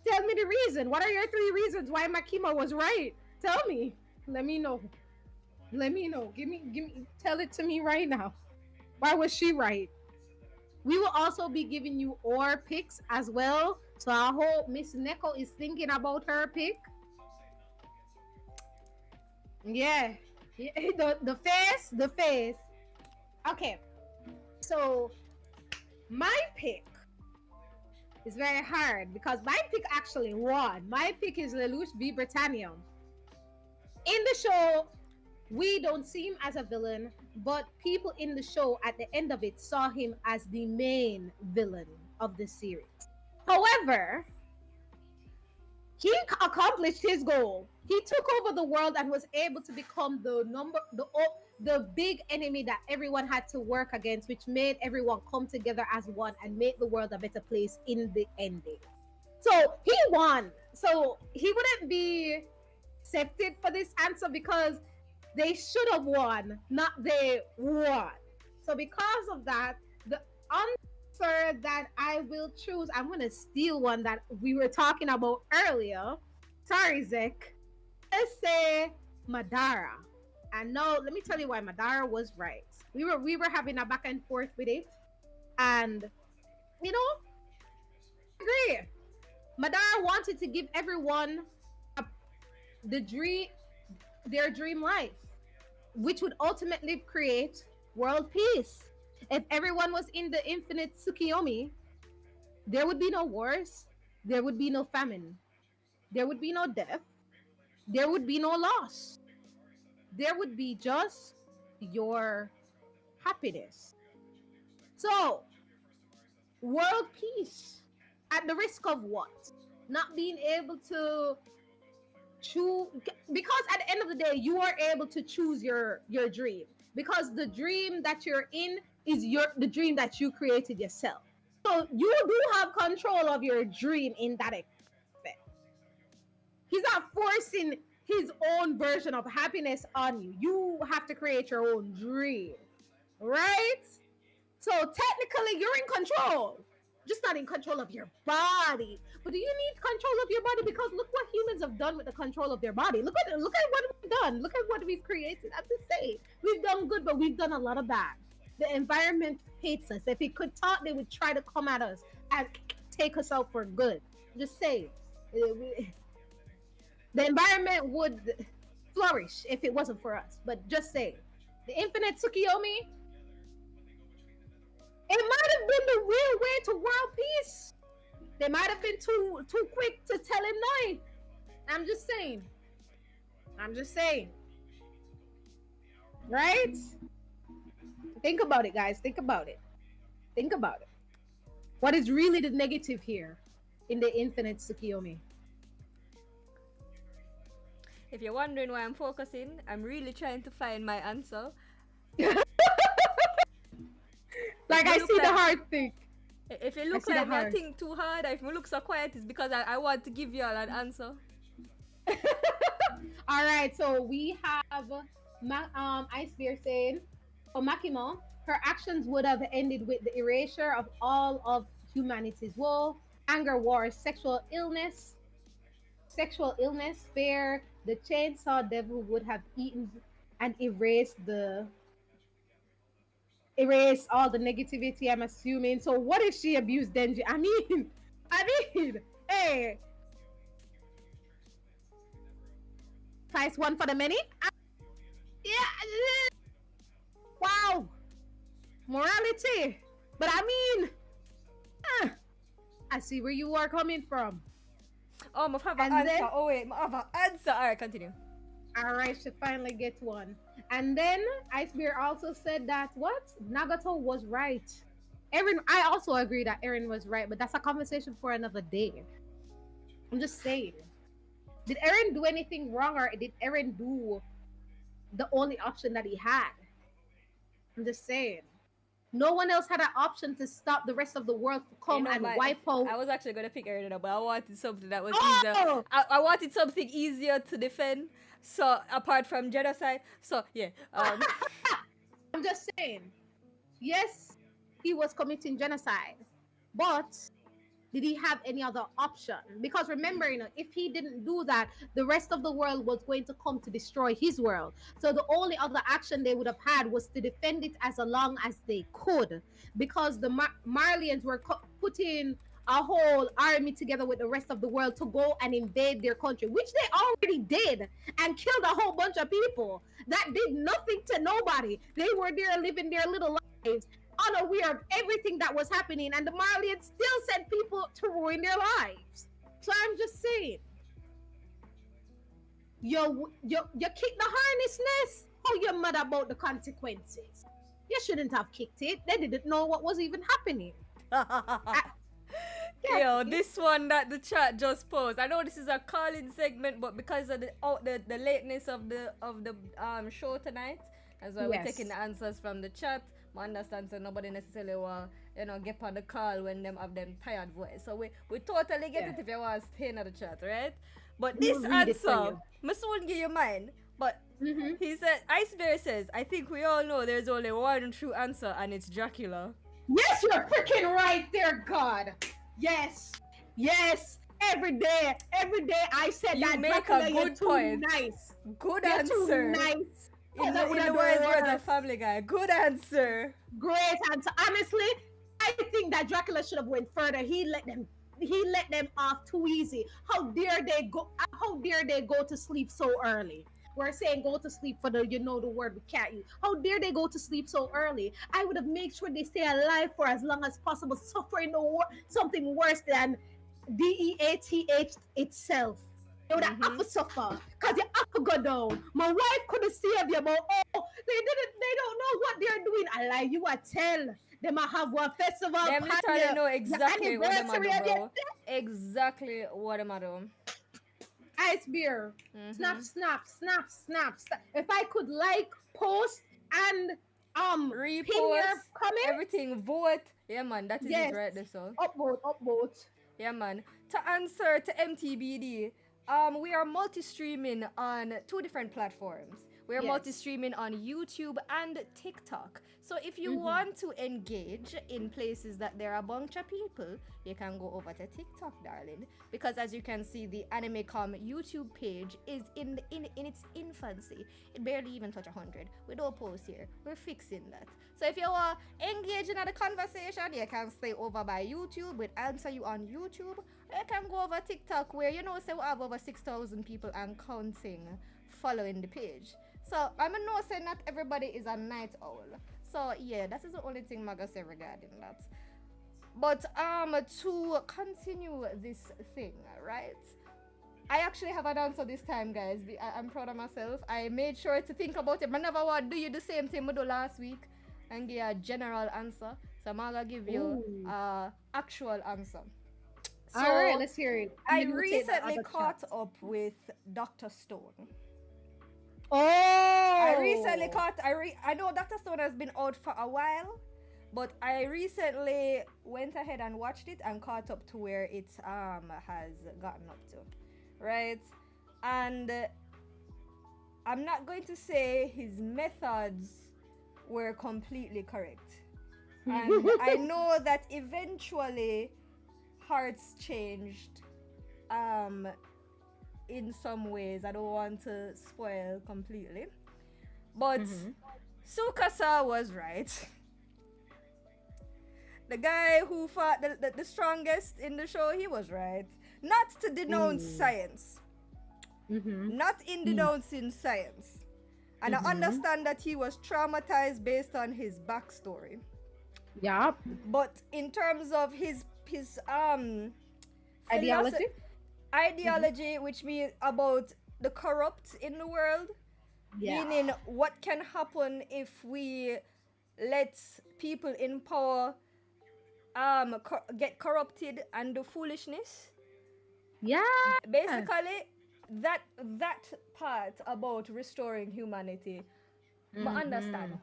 Tell me the reason. What are your 3 reasons why Makima was right? Tell me. Let me know. Let me know. Give me. Tell it to me right now. Why was she right? We will also be giving you our picks as well. So I hope Miss Neko is thinking about her pick. Yeah. Yeah. The face. Okay. So my pick is very hard because my pick actually won. My pick is Lelouch v Britannia. In the show, we don't see him as a villain, but people in the show at the end of it saw him as the main villain of the series. However, he accomplished his goal. He took over the world and was able to become the big enemy that everyone had to work against, which made everyone come together as one and make the world a better place in the ending. So he won. So he wouldn't be accepted for this answer because they should have won, not they won. So because of that, the answer that I will choose, I'm gonna steal one that we were talking about earlier. Sorry, Zek. Let's say Madara. And no, let me tell you why Madara was right. We were having a back and forth with it, and you know, I agree. Madara wanted to give everyone a, the dream, their dream life, which would ultimately create world peace. If everyone was in the infinite Tsukiyomi, there would be no wars, there would be no famine, there would be no death, there would be no loss. There would be just your happiness. So, world peace at the risk of what? Not being able to choose, because at the end of the day you are able to choose your dream, because the dream that you're in is the dream that you created yourself. So you do have control of your dream in that aspect. He's not forcing his own version of happiness on you. You have to create your own dream, right? So technically, you're in control, just not in control of your body. But do you need control of your body? Because look what humans have done with the control of their body. Look at what we've done. Look at what we've created. I'm just saying, we've done good, but we've done a lot of bad. The environment hates us. If it could talk, they would try to come at us and take us out for good. Just saying, the environment would flourish if it wasn't for us. But just say, the infinite Tsukiyomi, it might have been the real way to world peace. They might have been too quick to tell him no. I'm just saying. Right? Think about it, guys. Think about it. What is really the negative here in the infinite Tsukiyomi? If you're wondering why I'm focusing, I'm really trying to find my answer. Like, I see the hard thing. If you look like I think too hard, if you look so quiet, it's because I want to give you all an answer. All right, so we have Ice Bear saying, for Makimo, her actions would have ended with the erasure of all of humanity's woe, anger, war, sexual illness, fear. The chainsaw devil would have eaten and erased all the negativity, I'm assuming. So what if she abused Denji? I mean, hey. Price one for the many? Yeah. Wow. Morality. But I mean, I see where you are coming from. Oh, I have an answer. Oh wait, I have an answer. Alright, continue. Alright, she finally gets one. And then Icebear also said that Nagato was right. I also agree that Eren was right, but that's a conversation for another day. I'm just saying. Did Eren do anything wrong, or did Eren do the only option that he had? I'm just saying. No one else had an option to stop the rest of the world to come and wipe out. I was actually gonna pick Eren up, but I wanted something that was easier. I wanted something easier to defend. So apart from genocide, so yeah. I'm just saying, yes, he was committing genocide, but did he have any other option? Because remember, if he didn't do that, the rest of the world was going to come to destroy his world. So the only other action they would have had was to defend it as long as they could, because the Marlians were putting a whole army together with the rest of the world to go and invade their country, which they already did, and killed a whole bunch of people that did nothing to nobody. They were there living their little lives, unaware of everything that was happening, and the Marlians still sent people to ruin their lives. So I'm just saying, you kicked the harness nest. How you mad about the consequences? You shouldn't have kicked it. They didn't know what was even happening. Yo, this one that the chat just posed. I know this is a call-in segment, but because of the lateness of the show tonight, that's why we're taking the answers from the chat. I understand, so nobody necessarily will get on the call when them have them tired voice. So we totally get it if you want to stay in the chat, right? But this answer, I soon give you mine. But he said, Ice Bear says, I think we all know there's only one true answer, and it's Dracula. Yes, you're freaking right there, God. Yes. Every day I said you that. Make Dracula, a good point. Nice. Good you're answer. Too nice. In the words of Family Guy. Good answer. Great answer. Honestly, I think that Dracula should have went further. He let them off too easy. How dare they go to sleep so early? We're saying go to sleep for the word we can't use. How dare they go to sleep so early? I would have made sure they stay alive for as long as possible, suffering something worse than DEATH itself. They would have to suffer, because you have to go down. My wife could have saved you, but they don't know what they're doing. I lie, you are tell. They might have one festival. Them literally know the exactly what them a do, anniversary of bro. Exactly what them a do. ice beer. Snap, snap, snap, snap, snap. If I could like, post, and pin your Repost, comment. everything, vote. Yeah, man, that is Yes. it right there, so. Upvote. Yeah, man. To answer to MTBD, we are multi-streaming on 2 different platforms. We are Yes. multi-streaming on YouTube and TikTok. So if you want to engage in places that there are a bunch of people, you can go over to TikTok, darling. Because as you can see, the AnimeCom YouTube page is in its infancy. It barely even touched 100. We don't post here. We're fixing that. So if you are engaging in the conversation, you can stay over by YouTube. We'll answer you on YouTube. You can go over TikTok where, you know, say we have over 6,000 people and counting following the page. So I mean, no, say not everybody is a night owl. So yeah, that is the only thing Maga say regarding that. But to continue this thing, right? I actually have an answer this time, guys. I'm proud of myself. I made sure to think about it. I never want to do you the same thing we do last week and give a general answer. So I'm gonna give you actual answer. So All right, let's hear it. I Maybe we'll take the recently other caught chat. up with Dr. Stone. Oh, I recently I know Dr. Stone has been out for a while, but I recently went ahead and watched it and caught up to where it has gotten up to, right? And I'm not going to say his methods were completely correct, and I know that eventually hearts changed in some ways. I don't want to spoil completely, but Sukasa was right. The guy who fought the strongest in the show, he was right. Not to denounce science, not in denouncing science, and I understand that he was traumatized based on his backstory. Yeah. But in terms of his Ideology. ideology, which means about the corrupt in the world, meaning what can happen if we let people in power get corrupted and do foolishness. Yeah. Basically, that part about restoring humanity, I understand.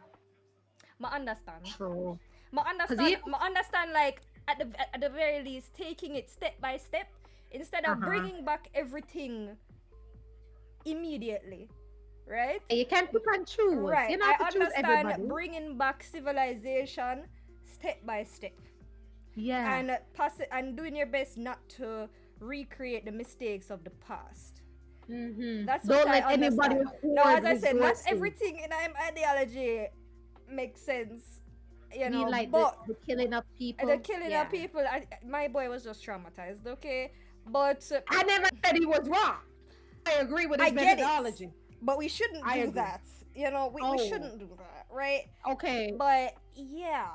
True. I understand, like at the very least, taking it step by step instead of bringing back everything immediately, right? You can't pick and choose. Right. You don't have I to choose understand everybody. bringing back civilization step by step. Yeah. And doing your best not to recreate the mistakes of the past. That's Don't what let I anybody understand. hoard Now, as I said, not resources. everything in ideology makes sense. You know, like but the killing of people. the killing of people, my boy was just traumatized, okay? But I never said he was wrong. I agree with his I get methodology. it. But we shouldn't I do agree. that. You know, we shouldn't do that, right? Okay. But yeah,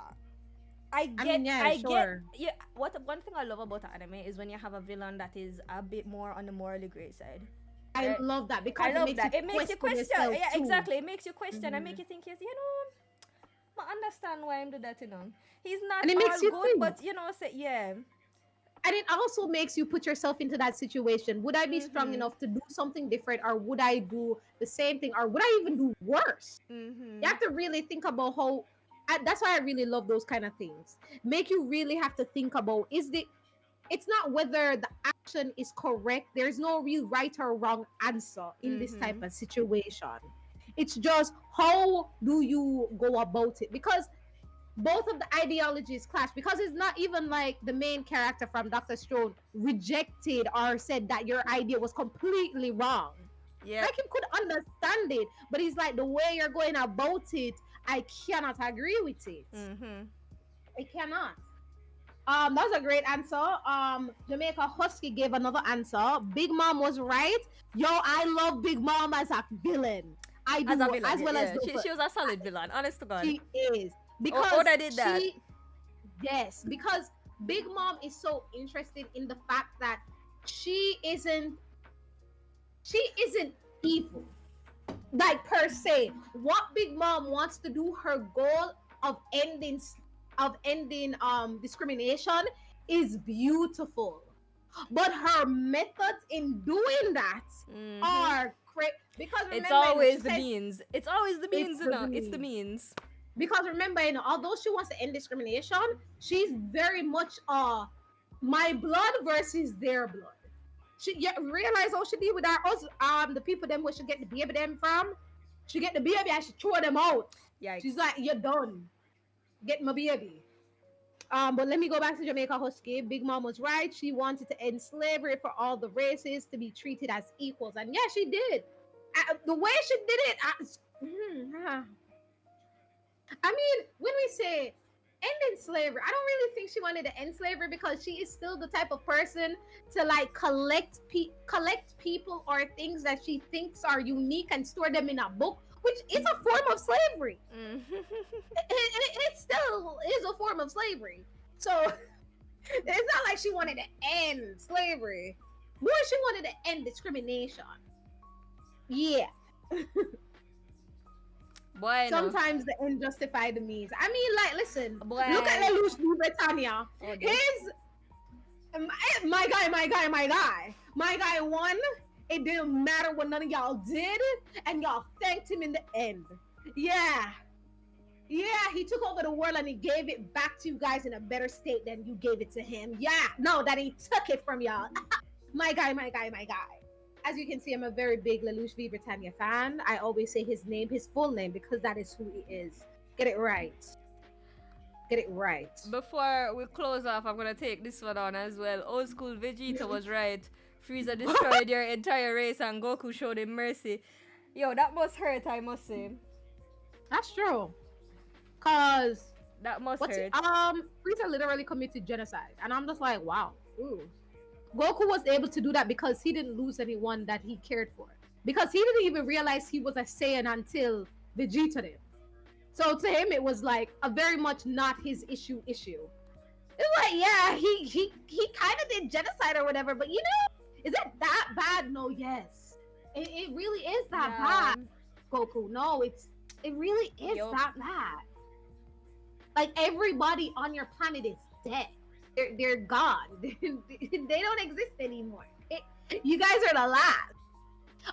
I get. sure. Yeah, one thing I love about anime is when you have a villain that is a bit more on the morally gray side. I Right? love that because I love it makes that. you It makes you question. yourself Yeah, too. exactly. It makes you question and make you think, yes, you know, I understand why I'm do that, you know. He's not And it all makes you good, think. but you know, say yeah. And it also makes you put yourself into that situation. Would I be strong enough to do something different, or would I do the same thing, or would I even do worse? You have to really think about how. That's why I really love those kind of things. Make you really have to think about it's not whether the action is correct. There's no real right or wrong answer in this type of situation. It's just how do you go about it, because both of the ideologies clash, because it's not even like the main character from Dr. Stone rejected or said that your idea was completely wrong. Yeah. Like, he could understand it, but he's like, the way you're going about it, I cannot agree with it. I cannot. That was a great answer. Jamaica Husky gave another answer. Big Mom was right. Yo, I love Big Mom as a villain. I do, As a villain, as well as she was a solid villain, honest to God. she is. Because I did that. Yes, because Big Mom is so interested in the fact that she isn't evil, like, per se. What Big Mom wants to do, her goal of ending of ending discrimination is beautiful. But her methods in doing that Mm-hmm. are crazy. Because It's remember, she always the said means. It's always the it's means, you the know. It's the means. means. Because remember, although she wants to end discrimination, she's very much my blood versus their blood. She realize how she deal with our us the people them where she get the baby them from. She get the baby and she throw them out. She's Yikes. like, you're done. Get my baby. But let me go back to Jamaica Husky. Big Mom was right. She wanted to end slavery for all the races to be treated as equals, and yeah, she did. The way she did it, I mean, when we say ending slavery, I don't really think she wanted to end slavery because she is still the type of person to like collect people or things that she thinks are unique and store them in a book, which is a form of slavery. Mm. It still is a form of slavery. So it's not like she wanted to end slavery. More, she wanted to end discrimination. Yeah. Boy, no. Sometimes the end justify the means. I mean, like, listen, Boy. look at Lelouch New Britannia. Oh, His my guy won. It didn't matter what none of y'all did, and y'all thanked him in the end. Yeah. Yeah, he took over the world and he gave it back to you guys in a better state than you gave it to him. Yeah, no, that he took it from y'all. my guy. As you can see, I'm a very big Lelouch V. Britannia fan. I always say his name, his full name, because that is who he is. Get it right. Get it right. Before we close off, I'm gonna take this one on as well. Old school Vegeta was right. Frieza destroyed your entire race and Goku showed him mercy. Yo, that must hurt, I must say. That's true. Cause That must what's hurt. Frieza literally committed genocide, and I'm just like, wow. Ooh. Goku was able to do that because he didn't lose anyone that he cared for. Because he didn't even realize he was a Saiyan until Vegeta did. So to him, it was like a very much not his issue. It's like, yeah, he kind of did genocide or whatever, but you know, is it that bad? No, yes, it really is that bad. Goku, no, it really is that bad. Like everybody on your planet is dead. They're gone. They don't exist anymore. You guys are the last.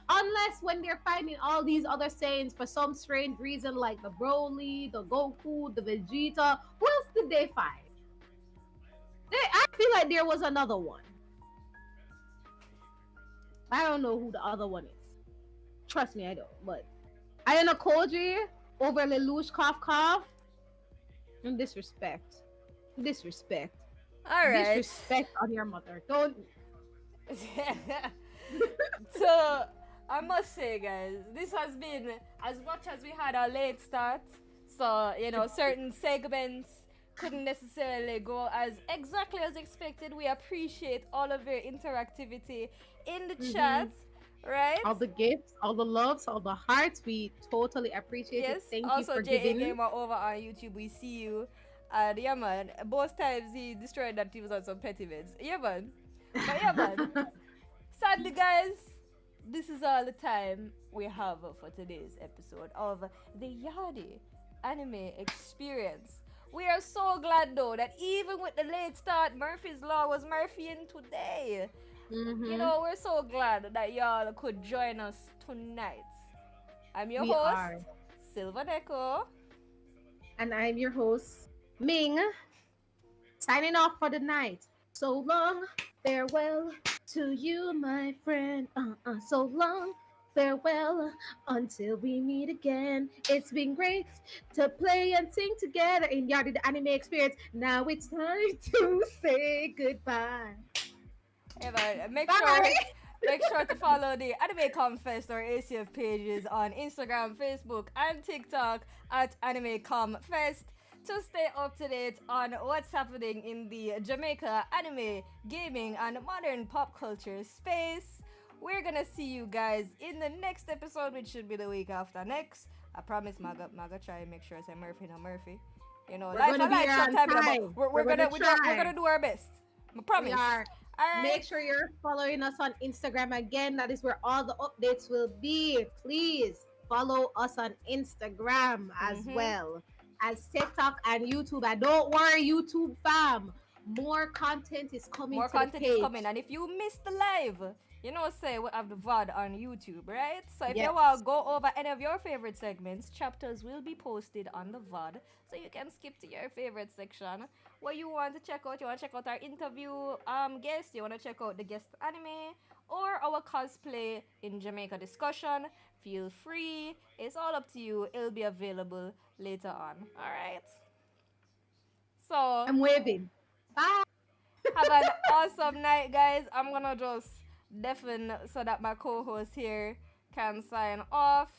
Unless when they're fighting all these other Saiyans for some strange reason, like the Broly, the Goku, the Vegeta. Who else did they fight? I feel like there was another one. I don't know who the other one is. Trust me, I don't. But Ayana Koji over Lelouch cough cough. And disrespect. All right. Disrespect on your mother. Don't. So I must say, guys, this has been, as much as we had a late start, so you know, certain segments couldn't necessarily go as exactly as expected. We appreciate all of your interactivity in the chat, right? All the gifts, all the loves, all the hearts. We totally appreciate it. Thank also you for J.A. giving. Gamer over on YouTube, we see you. And yeah, man, both times he destroyed that he was on some petty vids. Yeah, man. But yeah, man. Sadly, guys, this is all the time we have for today's episode of the Yaadie Anime Experience. We are so glad, though, that even with the late start, Murphy's Law was Murphying today. You know, we're so glad that y'all could join us tonight. I'm your host, Silva Deco. And I'm your host, Ming. Signing off for the night. So long, farewell to you, my friend. So long, farewell until we meet again. It's been great to play and sing together in Yaadie the Anime Experience. Now it's time to say goodbye. Hey, man, make Bye. sure to follow the AnimeCom Fest or ACF pages on Instagram, Facebook, and TikTok at AnimeCom Fest to stay up to date on what's happening in the Jamaica anime, gaming, and modern pop culture space. We're gonna see you guys in the next episode, which should be the week after next. I promise, Maga try and make sure I say Murphy, not Murphy. You know, life sometimes, but we're gonna do our best. I promise. We are. Right. Make sure you're following us on Instagram again. That is where all the updates will be. Please follow us on Instagram as well. as TikTok and YouTube. And don't worry, YouTube fam, more content is coming More to the content is page. coming, and if you missed the live, say we have the VOD on YouTube, right? So if you want Yes. to go over any of your favorite segments, chapters will be posted on the VOD, so you can skip to your favorite section. What you want to check out? You want to check out our interview guest? You want to check out the guest anime or our cosplay in Jamaica discussion? Feel free. It's all up to you. It'll be available later on. All right. So I'm waving. Bye. have an awesome night, guys. I'm gonna just deafen so that my co-host here can sign off,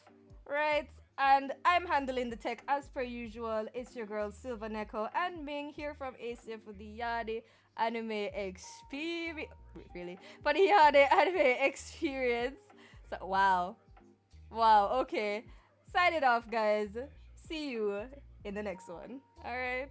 right? And I'm handling the tech as per usual. It's your girl Silva Neko and Ming here from ACF for the Yaadie Anime Experience. Really? For the Yaadie Anime Experience. So wow. Wow, okay. Sign it off, guys. See you in the next one. Alright.